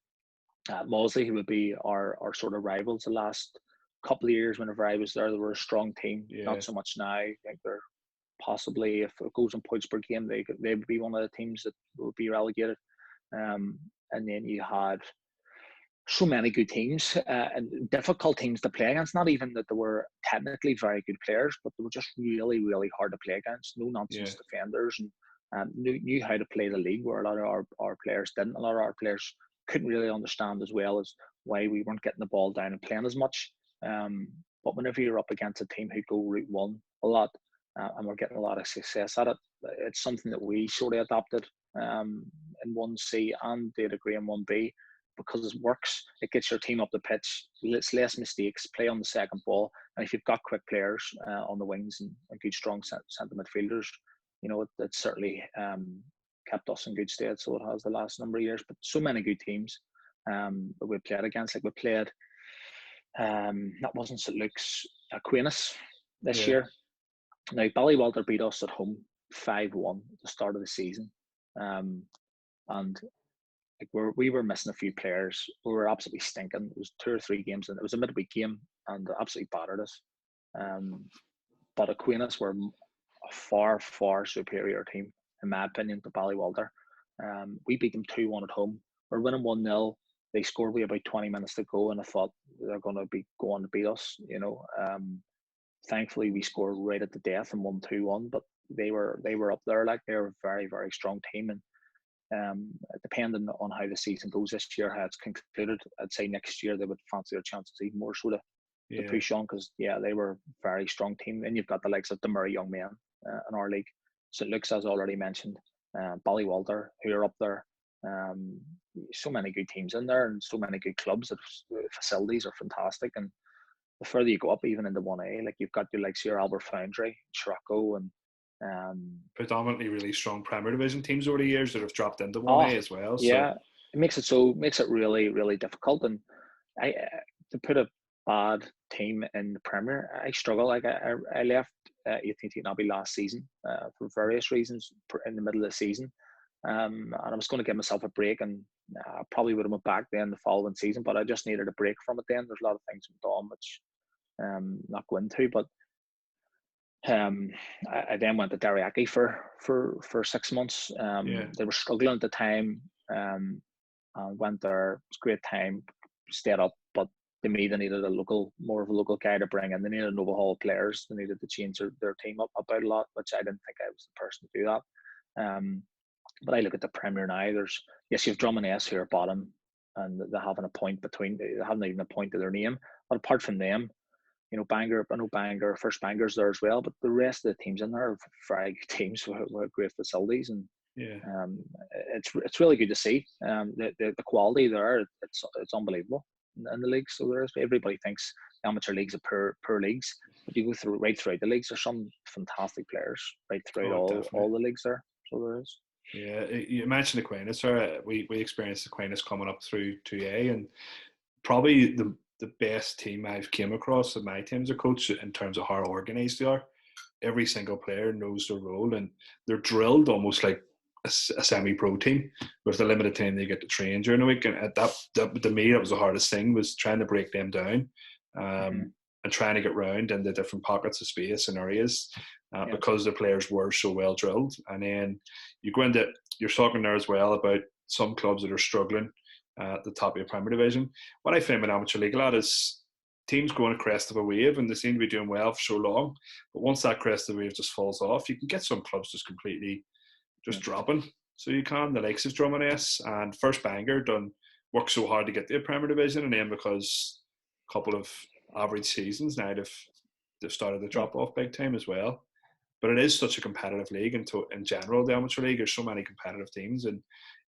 Mawsley, who would be our sort of rivals the last couple of years. Whenever I was there, they were a strong team. Not so much now. I think they're possibly, if it goes in points per game, they would be one of the teams that would be relegated. And then you had so many good teams and difficult teams to play against. Not even that they were technically very good players, but they were just really, really hard to play against. No nonsense defenders, and knew how to play the league, where a lot of our players didn't. A lot of our players couldn't really understand as well as why we weren't getting the ball down and playing as much. But whenever you're up against a team who go route one a lot, and we're getting a lot of success at it, it's something that we sort of adopted in 1C and to a degree in 1B, because it works. It gets your team up the pitch. It's less mistakes. Play on the second ball, and if you've got quick players on the wings and good strong centre midfielders, you know it certainly kept us in good stead. So it has the last number of years. But so many good teams that we played against. Like we played, that wasn't St Luke's, Aquinas this year. Now Ballywalter beat us at home 5-1 at the start of the season, and like we were missing a few players. We were absolutely stinking. It was 2 or 3 games, and it was a midweek game, and they absolutely battered us. But Aquinas were a far, far superior team, in my opinion, to Ballywalter. We beat them 2-1 at home. We're winning 1-0. They scored with about 20 minutes to go, and I thought they're going to be going to beat us. You know, thankfully we scored right at the death and won 2-1. But they were up there. Like, they're a very, very strong team, and depending on how the season goes this year, how it's concluded, I'd say next year they would fancy their chances even more so to push on, because they were a very strong team. And you've got the likes of the Murray Young Men in our league, St Luke's, as already mentioned, Ballywalter, who are up there. So many good teams in there, and so many good clubs. The facilities are fantastic, and the further you go up, even into 1A, like you've got your likes here, Albert Foundry, Shrocko, and predominantly really strong Premier Division teams over the years that have dropped into 1A as well. Yeah, so it makes it really, really difficult. And to put a bad team in the Premier, I struggle. Like I left 18th Newtownabbey last season for various reasons in the middle of the season, and I was going to give myself a break, and I probably would have went back then the following season, but I just needed a break from it then. There's a lot of things went on which not go into, but I then went to Derryaki for 6 months. They were struggling at the time. And went there. It was a great time. Stayed up, but to me, they needed more of a local guy to bring in. They needed an overhaul of players. They needed to change their team up about a lot, which I didn't think I was the person to do that. But I look at the Premier now. Yes, you've Drum and S who are bottom, and they haven't a point between. They haven't even a point to their name. But apart from them, Bangor, I know Bangor, First Bangor's there as well. But the rest of the teams in there are very good teams with great facilities, and Yeah. it's really good to see. The quality there, it's unbelievable in the league. So everybody thinks the amateur leagues are poor leagues, but you go right throughout the leagues. There's some fantastic players right throughout Oh, all definitely. the leagues there. So there is. Yeah, you mentioned Aquinas, sir. We experienced Aquinas coming up through 2A, and probably the best team I've came across in my time as a coach in terms of how organised they are. Every single player knows their role, and they're drilled almost like a semi-pro team with the limited time they get to train during the week. And that to me, that was the hardest thing, was trying to break them down, Mm-hmm. and trying to get round in the different pockets of space and areas, Yeah, because the players were so well drilled. And then you're talking there as well about some clubs that are struggling at the top of your Premier Division. What I find with amateur league a lot is teams go on a crest of a wave and they seem to be doing well for so long, but once that crest of the wave just falls off, you can get some clubs just completely yeah, just dropping. So you can, the likes of Drum and S and First Bangor done work so hard to get to the Premier Division, and then because a couple of average seasons now they've started to yeah, drop off big time as well. But it is such a competitive league, and in general, the amateur league, there's so many competitive teams, and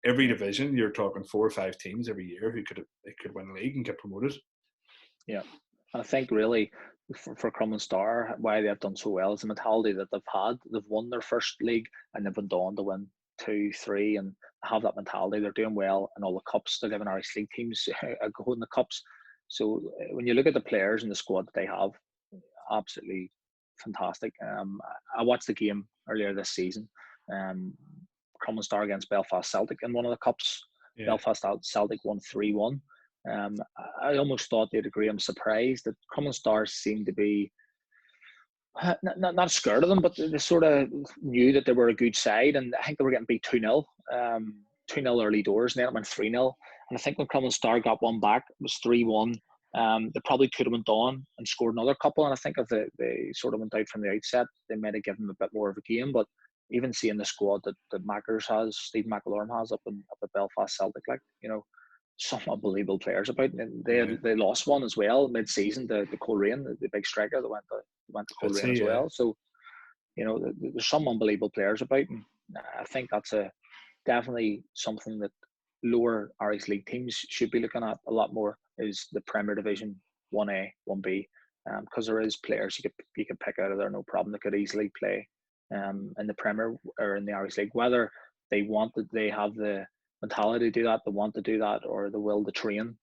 every yeah, division you're talking 4 or 5 teams every year who could win a league and get promoted. yeah. And I think really for Crumlin Star, why they've done so well is the mentality that they've had. They've won their first league and they've went on to win two, three, and have that mentality. They're doing well in all the cups. They're giving Irish League teams a go in the cups. So when you look at the players and the squad that they have, absolutely fantastic. I watched the game earlier this season. Um, Crumlin Star against Belfast Celtic in one of the cups. Yeah. Belfast Celtic won 3-1. I almost thought they'd agree. I'm surprised that Crumlin Stars seemed to be not scared of them, but they sort of knew that they were a good side, and I think they were getting beat 2-0, 2-0 early doors, and then it went 3-0. And I think when Crumlin Star got one back, it was 3-1. They probably could have went on and scored another couple, and I think if they sort of went out from the outset, they might have given them a bit more of a game. But even seeing the squad that Mackers has, Steve McAlorm has up at Belfast Celtic, some unbelievable players about. And Yeah. they lost one as well mid-season to Coleraine, the big striker that went to Coleraine Fitzy, as yeah. well. So there's some unbelievable players about, and I think that's definitely something that lower Irish League teams should be looking at a lot more, is the Premier Division 1A, 1B, because there is players you could pick out of there, no problem, that could easily play in the Premier or in the Irish League, whether they have the mentality to do that, they want to do that, or the will to train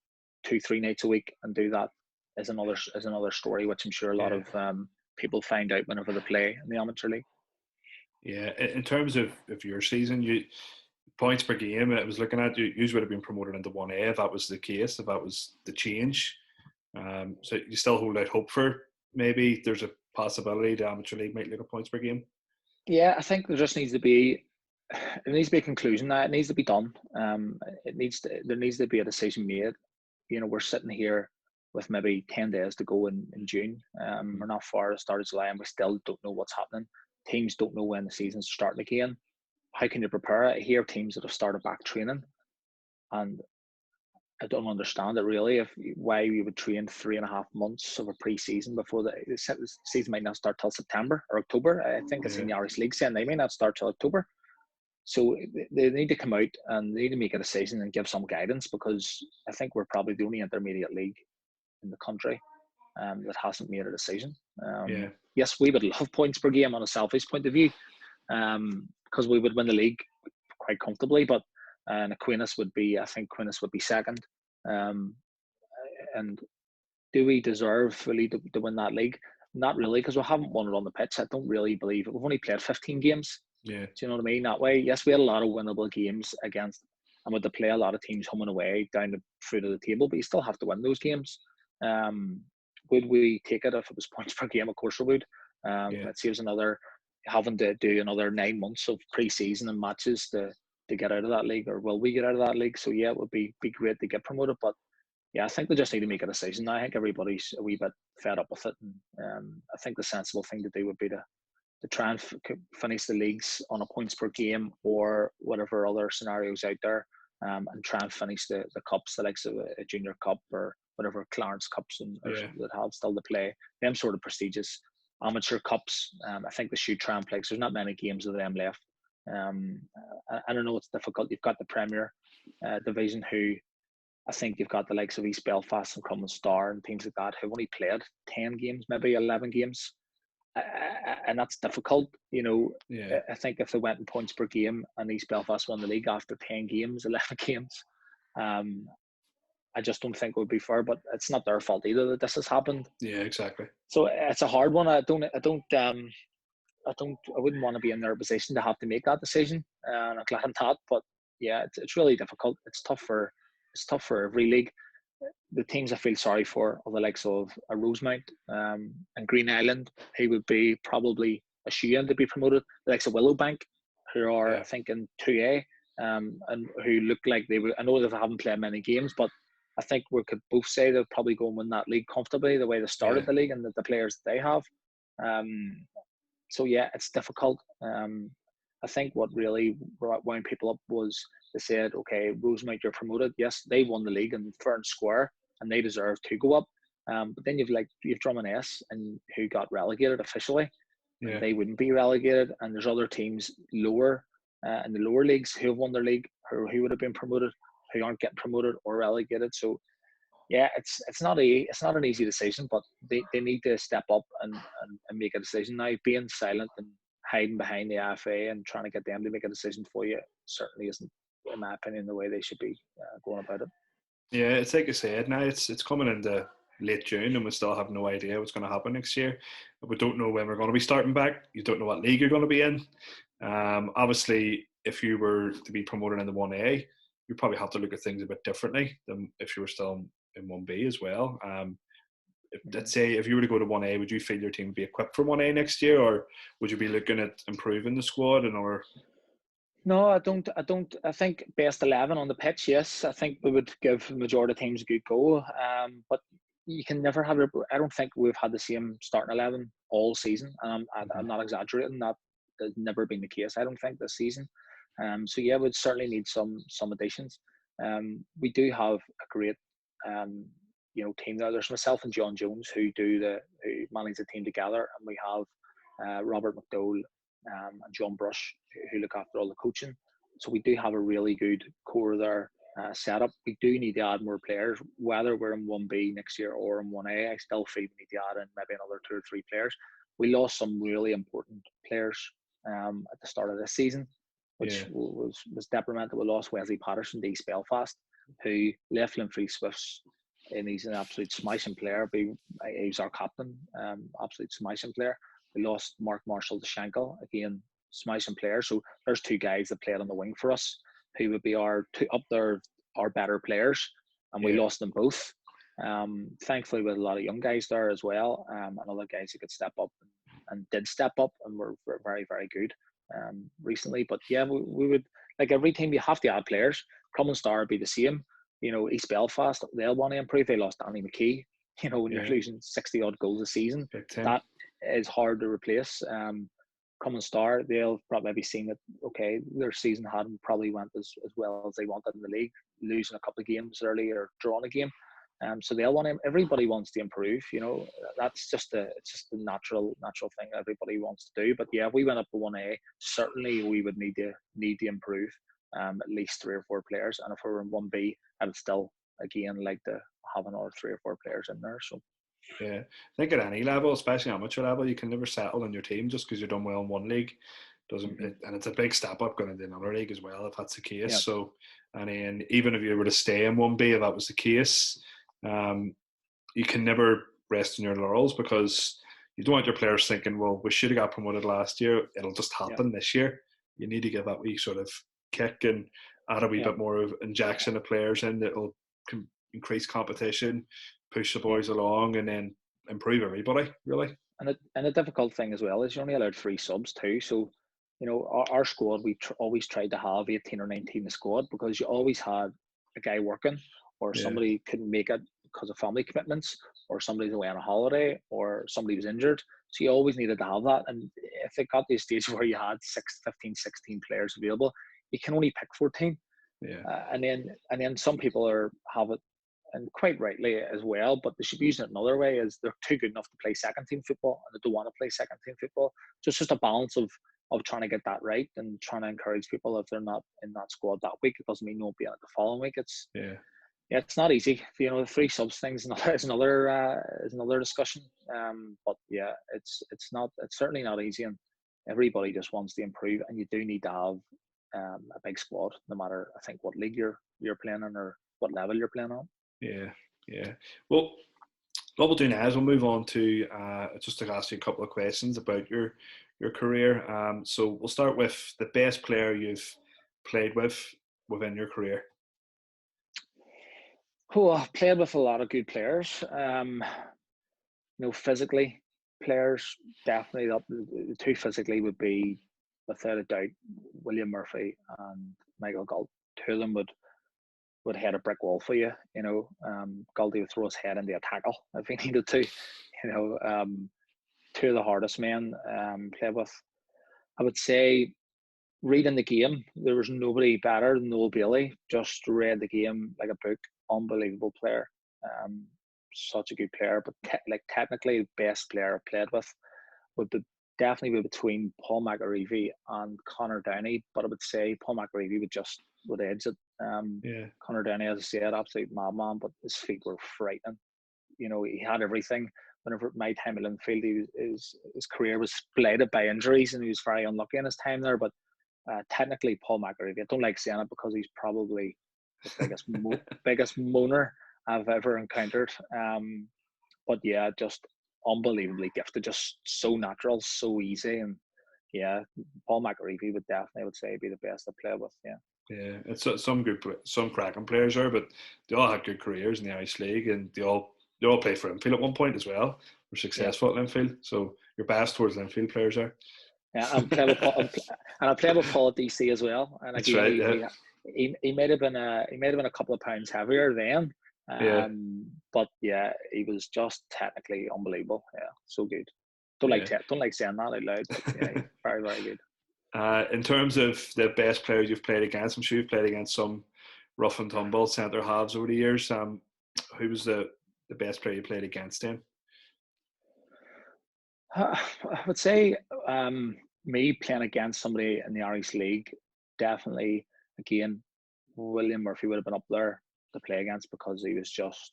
2-3 nights a week and do that is another story, which I'm sure a lot Yeah. of people find out whenever they play in the amateur league. Yeah. In terms of your season, you points per game, I was looking at, you would have been promoted into 1A if that was the case, if that was the change. So you still hold out hope for maybe there's a possibility the amateur league might look at points per game. Yeah, I think there just needs to be a conclusion now. It needs to be done. There needs to be a decision made. We're sitting here with maybe 10 days to go in June. We're not far at the start of July, and we still don't know what's happening. Teams don't know when the season's starting again. How can you prepare? I hear teams that have started back training, and I don't understand it really. Why we would train 3.5 months of a pre-season before the season might not start till September or October. I think it's in Yeah. the Irish League saying they may not start till October. So they need to come out and they need to make a decision and give some guidance, because I think we're probably the only intermediate league in the country that hasn't made a decision. Yeah. Yes, we would love points per game on a selfish point of view, because we would win the league quite comfortably. But I think Aquinas would be second. Um, and do we deserve fully to win that league? Not really, because we haven't won it on the pitch. I don't really believe it. We've only played 15 games. Yeah. Do you know what I mean? That way, yes, we had a lot of winnable games against, and with the play a lot of teams home and away down the foot of the table, but you still have to win those games. Would we take it if it was points per game? Of course we would. Yeah. It saves having to do another 9 months of pre-season and matches to get out of that league, or will we get out of that league? So yeah, it would be great to get promoted, but yeah, I think they just need to make a decision now. I think everybody's a wee bit fed up with it, and I think the sensible thing to do would be to to try and finish the leagues on a points per game or whatever other scenarios out there, and try and finish the cups, the likes of a junior cup or whatever Clarence Cups and that have still to play, them sort of prestigious amateur cups. I think they should try and play, 'cause there's not many games of them left. I don't know, it's difficult. You've got the Premier Division, who I think you've got the likes of East Belfast and Crumlin Star and teams like that who've only played 10 games, maybe 11 games. And that's difficult, you know. I think if they went in points per game and East Belfast won the league after 10 games, 11 games, I just don't think it would be fair. But it's not their fault either that this has happened. Yeah, exactly. So it's a hard one. I wouldn't want to be in their position to have to make that decision. And I'm glad I'm not. But yeah, it's really difficult. It's tough for every league. The teams I feel sorry for are the likes of a Rosemount and Green Island, who would be probably a shoe-in to be promoted. The likes of Willowbank, who are I think in 2A, and who look like they would. I know they haven't played many games, but I think we could both say they'll probably go and win that league comfortably, the way they started the league and the players they have. So yeah, it's difficult. I think what really wound people up was they said, okay, Rosemount, you're promoted. Yes, they won the league and fair and square, and they deserve to go up. But then you've Drummond S, and who got relegated officially, and they wouldn't be relegated. And there's other teams lower in the lower leagues who have won their league, who would have been promoted, who aren't getting promoted or relegated. So yeah, it's not an easy decision, but they need to step up and make a decision now. Being silent and hiding behind the IFA and trying to get them to make a decision for you certainly isn't, in my opinion, the way they should be going about it. Yeah, it's like I said, now it's coming into late June and we still have no idea what's going to happen next year. We don't know when we're going to be starting back. You don't know what league you're going to be in. Obviously, if you were to be promoted in the 1A, you probably have to look at things a bit differently than if you were still in 1B as well. Let's say if you were to go to 1A, would you feel your team would be equipped for 1A next year, or would you be looking at improving the squad in order? No, I don't. I think best 11 on the pitch. Yes, I think we would give the majority of teams a good go. But you can never have. I don't think we've had the same starting 11 all season. I'm not exaggerating. That has never been the case, I don't think, this season. So yeah, we'd certainly need some additions. We do have a great team there. There's myself and John Jones who manage the team together, and we have Robert McDowell and John Brush who look after all the coaching. So we do have a really good core there set up. We do need to add more players, whether we're in 1B next year or in 1A. I still feel we need to add in maybe another 2 or 3 players. We lost some really important players at the start of this season, which was detrimental. We lost Wesley Patterson to East Belfast, who left Linfree Swifts, and he's an absolute smashing player. He was our captain, absolute smashing player. We lost Mark Marshall to Shankill, again, smashing player. So there's 2 guys that played on the wing for us, who would be our better players, and we lost them both. Thankfully, with a lot of young guys there as well, and other guys who could step up and did step up and were very, very good recently. But yeah, we would, like every team, you have to add players. Crumlin Star would be the same. You know, East Belfast, they'll want to improve. They lost Danny McKee. You know, when you're losing 60 odd goals a season, that is hard to replace. Crumlin Star, they'll probably be seeing that, okay, their season hadn't probably went as well as they wanted in the league, losing a couple of games early or drawing a game. So they'll want to, everybody wants to improve. You know, it's just a natural thing everybody wants to do. But yeah, if we went up to 1A, certainly we would need to improve at least 3 or 4 players. And if we were in 1B, I would still, again, like to have another 3 or 4 players in there. So yeah, I think at any level, especially amateur level, you can never settle in your team just because you're done well in one league. And it's a big step up going into another league as well if that's the case. Yep. So, and then even if you were to stay in 1B, if that was the case, you can never rest on your laurels, because you don't want your players thinking, well, we should have got promoted last year, it'll just happen this year. You need to give that wee sort of kick and add a wee bit more of injection of players in that will increase competition, push the boys along, and then improve everybody, really. And the difficult thing as well is you're only allowed 3 subs too. So, you know, our squad, we always tried to have 18 or 19 in the squad, because you always had a guy working, or somebody couldn't make it because of family commitments, or somebody's away on a holiday, or somebody was injured. So you always needed to have that. And if it got to a stage where you had 15, 16 players available, you can only pick 14. Yeah. And then some people have it, and quite rightly as well, but they should be using it another way, is they're too good enough to play second team football and they don't want to play second team football. So it's just a balance of trying to get that right and trying to encourage people. If they're not in that squad that week, it doesn't mean you won't be in it the following week. It's it's not easy. The 3 subs things is another discussion. But yeah, it's certainly not easy, and everybody just wants to improve, and you do need to have a big squad, no matter, I think, what league you're playing in or what level you're playing on. Yeah. Well, what we'll do now is we'll move on to just to ask you a couple of questions about your career. So we'll start with the best player you've played with within your career. Oh, I've played with a lot of good players. Physically, players definitely. The 2 physically would be, without a doubt, William Murphy and Michael Galt. 2 of them would hit a brick wall for you. Galdi would throw his head into a tackle if he needed to. 2 of the hardest men played with. I would say, reading the game, there was nobody better than Noel Bailey. Just read the game like a book. Unbelievable player. Such a good player, but technically the best player I played with would definitely be between Paul McAreevy and Connor Downey. But I would say Paul McAreevy would edge it. Connor Downey, as I said, absolute madman, but his feet were frightening. He had everything. Whenever my time at Linfield, his career was blighted by injuries, and he was very unlucky in his time there. But technically, Paul McAreevy, I don't like saying it because he's probably the biggest moaner I've ever encountered. But yeah, just unbelievably gifted, just so natural, so easy. And yeah, Paul McAreevy would definitely, I would say, be the best I played with. Yeah, it's some cracking players there, but they all had good careers in the Irish League, and they all played for Linfield at one point as well. Were successful at Linfield, so you're biased towards Linfield players there. Yeah, I played with Paul at DC as well, and that's again, right. Yeah. He might have been a couple of pounds heavier then. But yeah, he was just technically unbelievable. Yeah, so good. Don't like saying that out loud, but yeah, very, very good. In terms of the best players you've played against, I'm sure you've played against some rough and tumble centre halves over the years. Who was the best player you played against him? I would say me playing against somebody in the Irish League, definitely, again, William Murphy would have been up there to play against, because he was just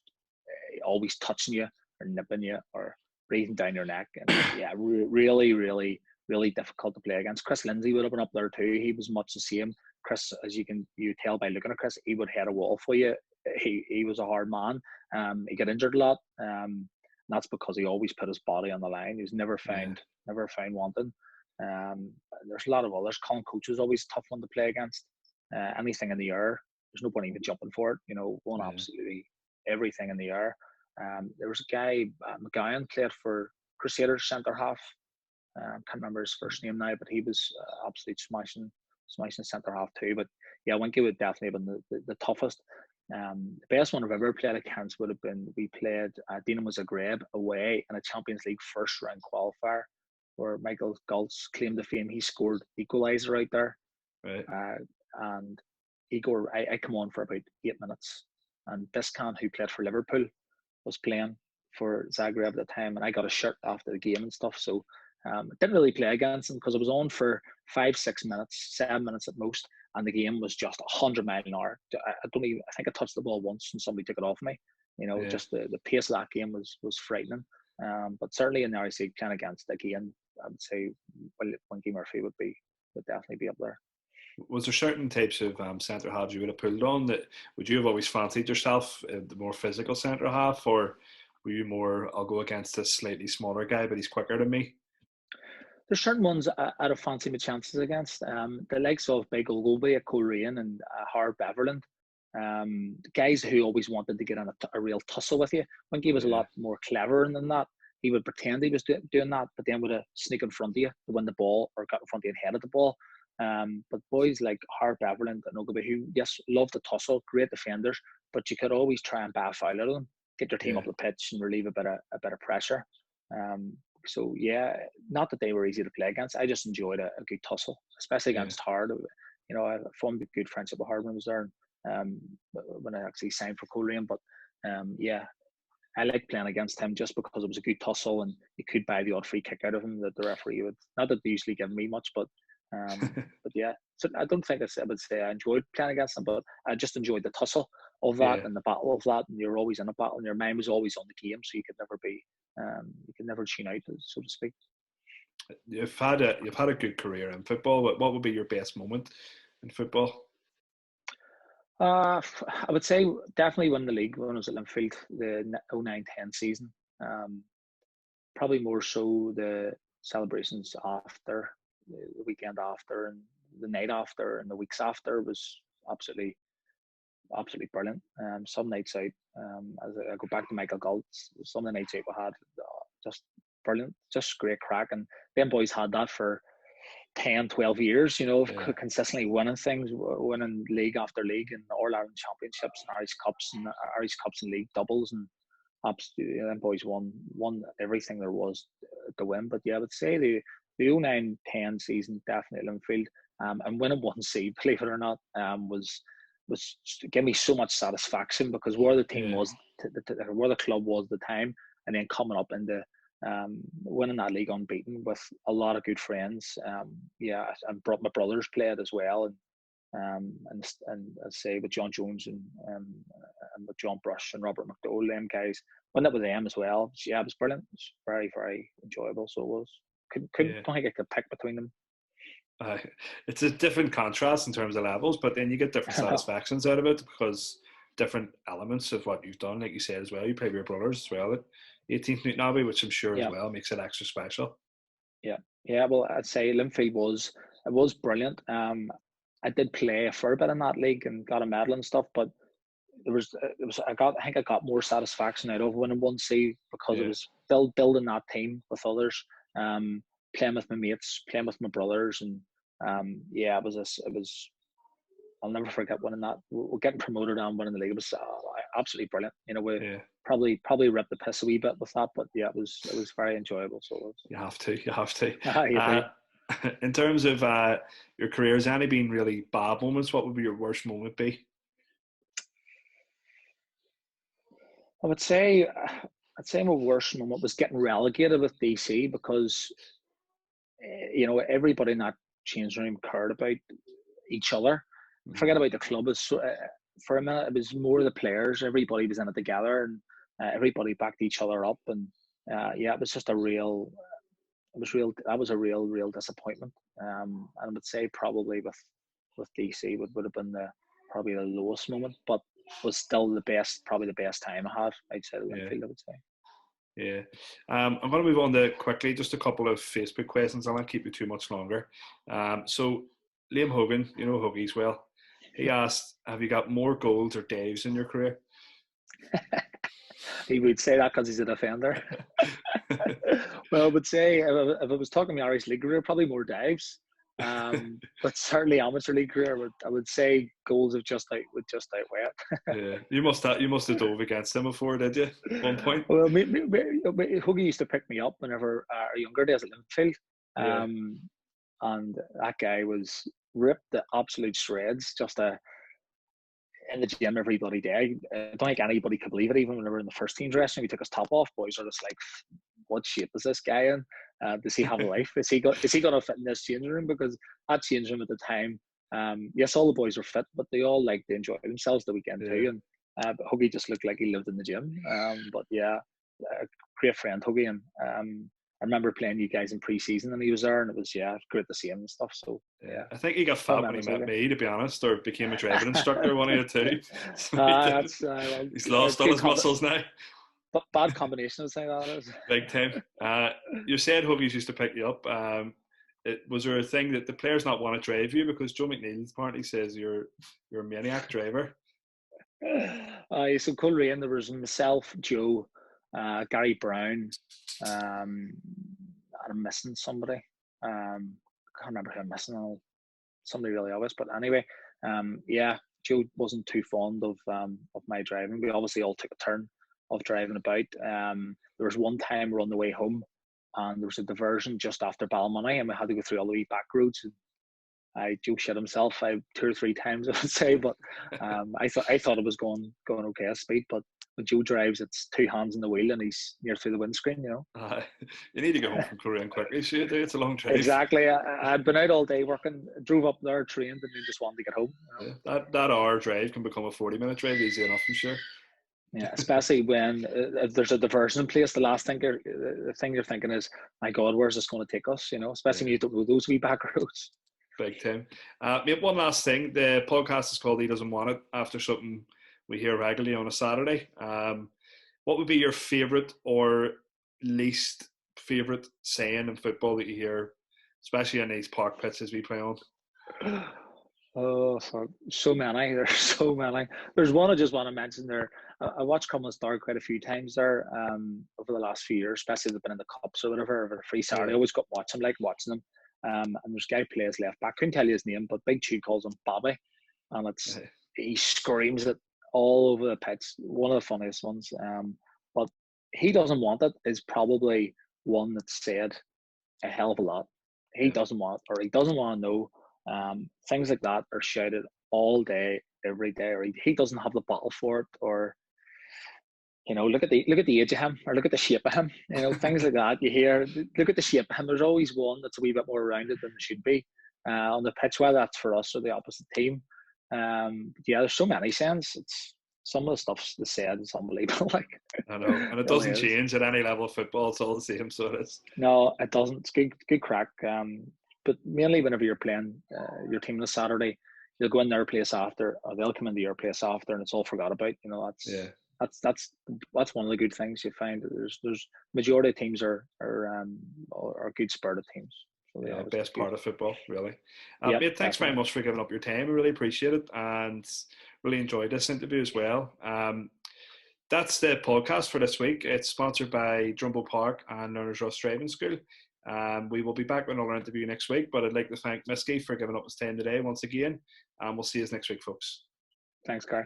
always touching you or nipping you or breathing down your neck. And yeah, really, really, really difficult to play against. Chris Lindsay would have been up there too. He was much the same. Chris, as you tell by looking at Chris, he would hit a wall for you. He was a hard man. He got injured a lot. And that's because he always put his body on the line. He was never found wanting. There's a lot of others. Colin Coach was always a tough one to play against. Anything in the air, there's no point even jumping for it. Won absolutely everything in the air. There was a guy, McGowan, played for Crusaders centre half. Can't remember his first name now, but he was absolutely smashing centre half too. But yeah, Winky would definitely have been the toughest. The best one I've ever played against would have been, we played Dinamo Zagreb away in a Champions League first round qualifier, where Michael Galt's claim to fame, he scored equaliser out there. Right. And Igor, I come on for about 8 minutes, and Biscan, who played for Liverpool, was playing for Zagreb at the time, and I got a shirt after the game and stuff. So I didn't really play against him because I was on for 5-6 minutes, 7 minutes at most, and the game was just 100 miles an hour. I think I touched the ball once and somebody took it off me. Just the pace of that game was frightening. But certainly in the Irish League, playing against, again, I would say Winky Murphy would definitely be up there. Was there certain types of centre halves you would have pulled on? Would you have always fancied yourself the more physical centre half, or were you more, I'll go against this slightly smaller guy, but he's quicker than me? There's certain ones I'd have fancied my chances against. The likes of Big Ogilvy at Coleraine and Harv Beverland. Guys who always wanted to get on a real tussle with you. Winky was a lot more clever than that. He would pretend he was doing that, but then would sneak in front of you to win the ball, or got in front of you and headed the ball. But boys like Harv Beverland and Ogilvy, who, yes, loved the tussle, great defenders, but you could always try and bat foul out of them. get your team up the pitch and relieve a bit of pressure. So yeah, not that they were easy to play against. I just enjoyed a good tussle, especially against Hard. You know, I formed a good friendship with Hard when I was there, when I actually signed for Coleraine. But yeah, I liked playing against him just because it was a good tussle and you could buy the odd free kick out of him that the referee would. Not that they usually give me much, but yeah. So I don't think I would say I enjoyed playing against him, but I just enjoyed the tussle of that and the battle of that. And you're always in a battle, and your mind was always on the game, so you could never tune out, so to speak. You've had a good career in football. What would be your best moment in football? I would say definitely winning the league when I was at Linfield, the 09-10 season. Probably more so the celebrations after, the weekend after, and the night after, and the weeks after was absolutely brilliant. Some nights out, as I go back to Michael Galt's, some of the nights out we had, just brilliant, just great crack. And them boys had that for 10, 12 years, you know, consistently winning things, winning league after league, and All-Ireland championships and Irish Cups and league doubles, and absolutely, them boys won everything there was to win. But yeah, I would say the 09-10 season definitely Linfield, and winning 1C, believe it or not, was gave me so much satisfaction, because where the team was, where the club was at the time, and then coming up into winning that league unbeaten with a lot of good friends. And brought my brothers played as well, and I say with John Jones and with John Brush and Robert McDowell, them guys, when that with them as well. Yeah, it was brilliant. It was very, very enjoyable. So it was. Don't think I could pick between them. It's a different contrast in terms of levels, but then you get different satisfactions out of it, because different elements of what you've done, like you said as well. You play with your brothers as well at 18th Newtownabbey, which I'm sure as well makes it extra special. Yeah. Well, I'd say Linfield was brilliant. I did play a fair bit in that league and got a medal and stuff, but I think I got more satisfaction out of winning 1C, because it was building that team with others, playing with my mates, playing with my brothers, and it was. I'll never forget winning that. We're getting promoted and winning the league. It was absolutely brilliant. You know, we probably ripped the piss a wee bit with that, but yeah, it was very enjoyable. So it was. You have to. In terms of your career, has any been really bad moments? What would be your worst moment be? I'd say my worst moment was getting relegated with DC, because you know, everybody in that changing room cared about each other. Forget about the club. For a minute, it was more the players. Everybody was in it together, and everybody backed each other up. And it was just real real disappointment. And I would say probably with DC would have been probably the lowest moment, but was still probably the best time I had outside of Linfield, I would say. Yeah. I'm going to move on to quickly just a couple of Facebook questions. I won't keep you too much longer. So Liam Hogan, you know Hoagies well. He asked, have you got more goals or dives in your career? He would say that because he's a defender. Well, I would say if I was talking my Irish League career, probably more dives. But certainly amateur league career, I would say goals would just outweigh. You must have dove against him before, did you? At one point. Well, Huggy used to pick me up whenever our younger days at Linfield, and that guy was ripped to absolute shreds, just in the gym every bloody day. I don't think anybody could believe it. Even when we were in the first team dressing, we took his top off. Boys are just like, what shape is this guy in? Does he have a life? Is he going to fit in this changing room? Because that changing room at the time, yes, all the boys were fit, but they all liked to enjoy themselves the weekend too. And but Huggy just looked like he lived in the gym. But yeah, a great friend, Huggy, and I remember playing you guys in pre-season, and he was there, and it was great to see him and stuff. So yeah, I think he got fat when he met me, to be honest, or became a driving instructor, one of the two. So he's lost all his muscles now. But bad combination, I'd say that is. Big time. You said Huggies used to pick you up. Was there a thing that the players not want to drive you, because Joe McNeil apparently says you're a maniac driver? So Coleraine, there was myself, Joe, Gary Brown, and I'm missing somebody. I can't remember who I'm missing. Somebody really obvious, but anyway, Joe wasn't too fond of my driving. We obviously all took a turn of driving about. There was one time we're on the way home, and there was a diversion just after Balmoney, and we had to go through all the wee back roads. And Joe shit himself 2 or 3 times, I would say, but I thought it was going okay at speed. But when Joe drives, it's 2 hands on the wheel, and he's near through the windscreen. You need to go home from Korean quickly, so you do. It's a long drive. Exactly. I'd been out all day working, drove up there, trained, and then just wanted to get home. That hour drive can become a 40-minute drive easy enough, I'm sure. Yeah, especially when if there's a diversion in place, the thing you're thinking is, my God, where's this going to take us? Especially when you don't know those wee back roads. Big time. Mate, one last thing. The podcast is called He Doesn't Want It, after something we hear regularly on a Saturday. What would be your favourite or least favourite saying in football that you hear, especially in these park pitches we play on? Oh, so many. There's so many. There's one I just want to mention there. I watched Come and Star quite a few times there over the last few years, especially they've been in the Cups or whatever, over a free Saturday. I always got watching them. And there's a guy who plays left back. Couldn't tell you his name, but Big Chew calls him Bobby. And he screams it all over the pitch. One of the funniest ones. But He Doesn't Want It is probably one that's said a hell of a lot. He doesn't want, or he doesn't want to know. Things like that are shouted all day, every day, or he doesn't have the bottle for it, or look at the age of him, or look at the shape of him. Things like that. You hear, look at the shape of him. There's always one that's a wee bit more rounded than there should be on the pitch, whether that's for us or the opposite team. There's so many sayings. It's some of the stuff that's said is unbelievable. I know, and it doesn't change at any level of football. It's all the same, so it is. No, it doesn't. It's good crack. But mainly whenever you're playing your team this Saturday, you'll go in their place after, or they'll come into your place after, and it's all forgot about. That's one of the good things you find. There's majority of teams are good spirited teams. So best part of football, really. Mate, thanks very much for giving up your time. I really appreciate it, and really enjoyed this interview as well. That's the podcast for this week. It's sponsored by Drumbo Park and Learners Ross Driving School. We will be back with another interview next week, but I'd like to thank Misky for giving up his time today once again, and we'll see you next week, folks. Thanks, Kai.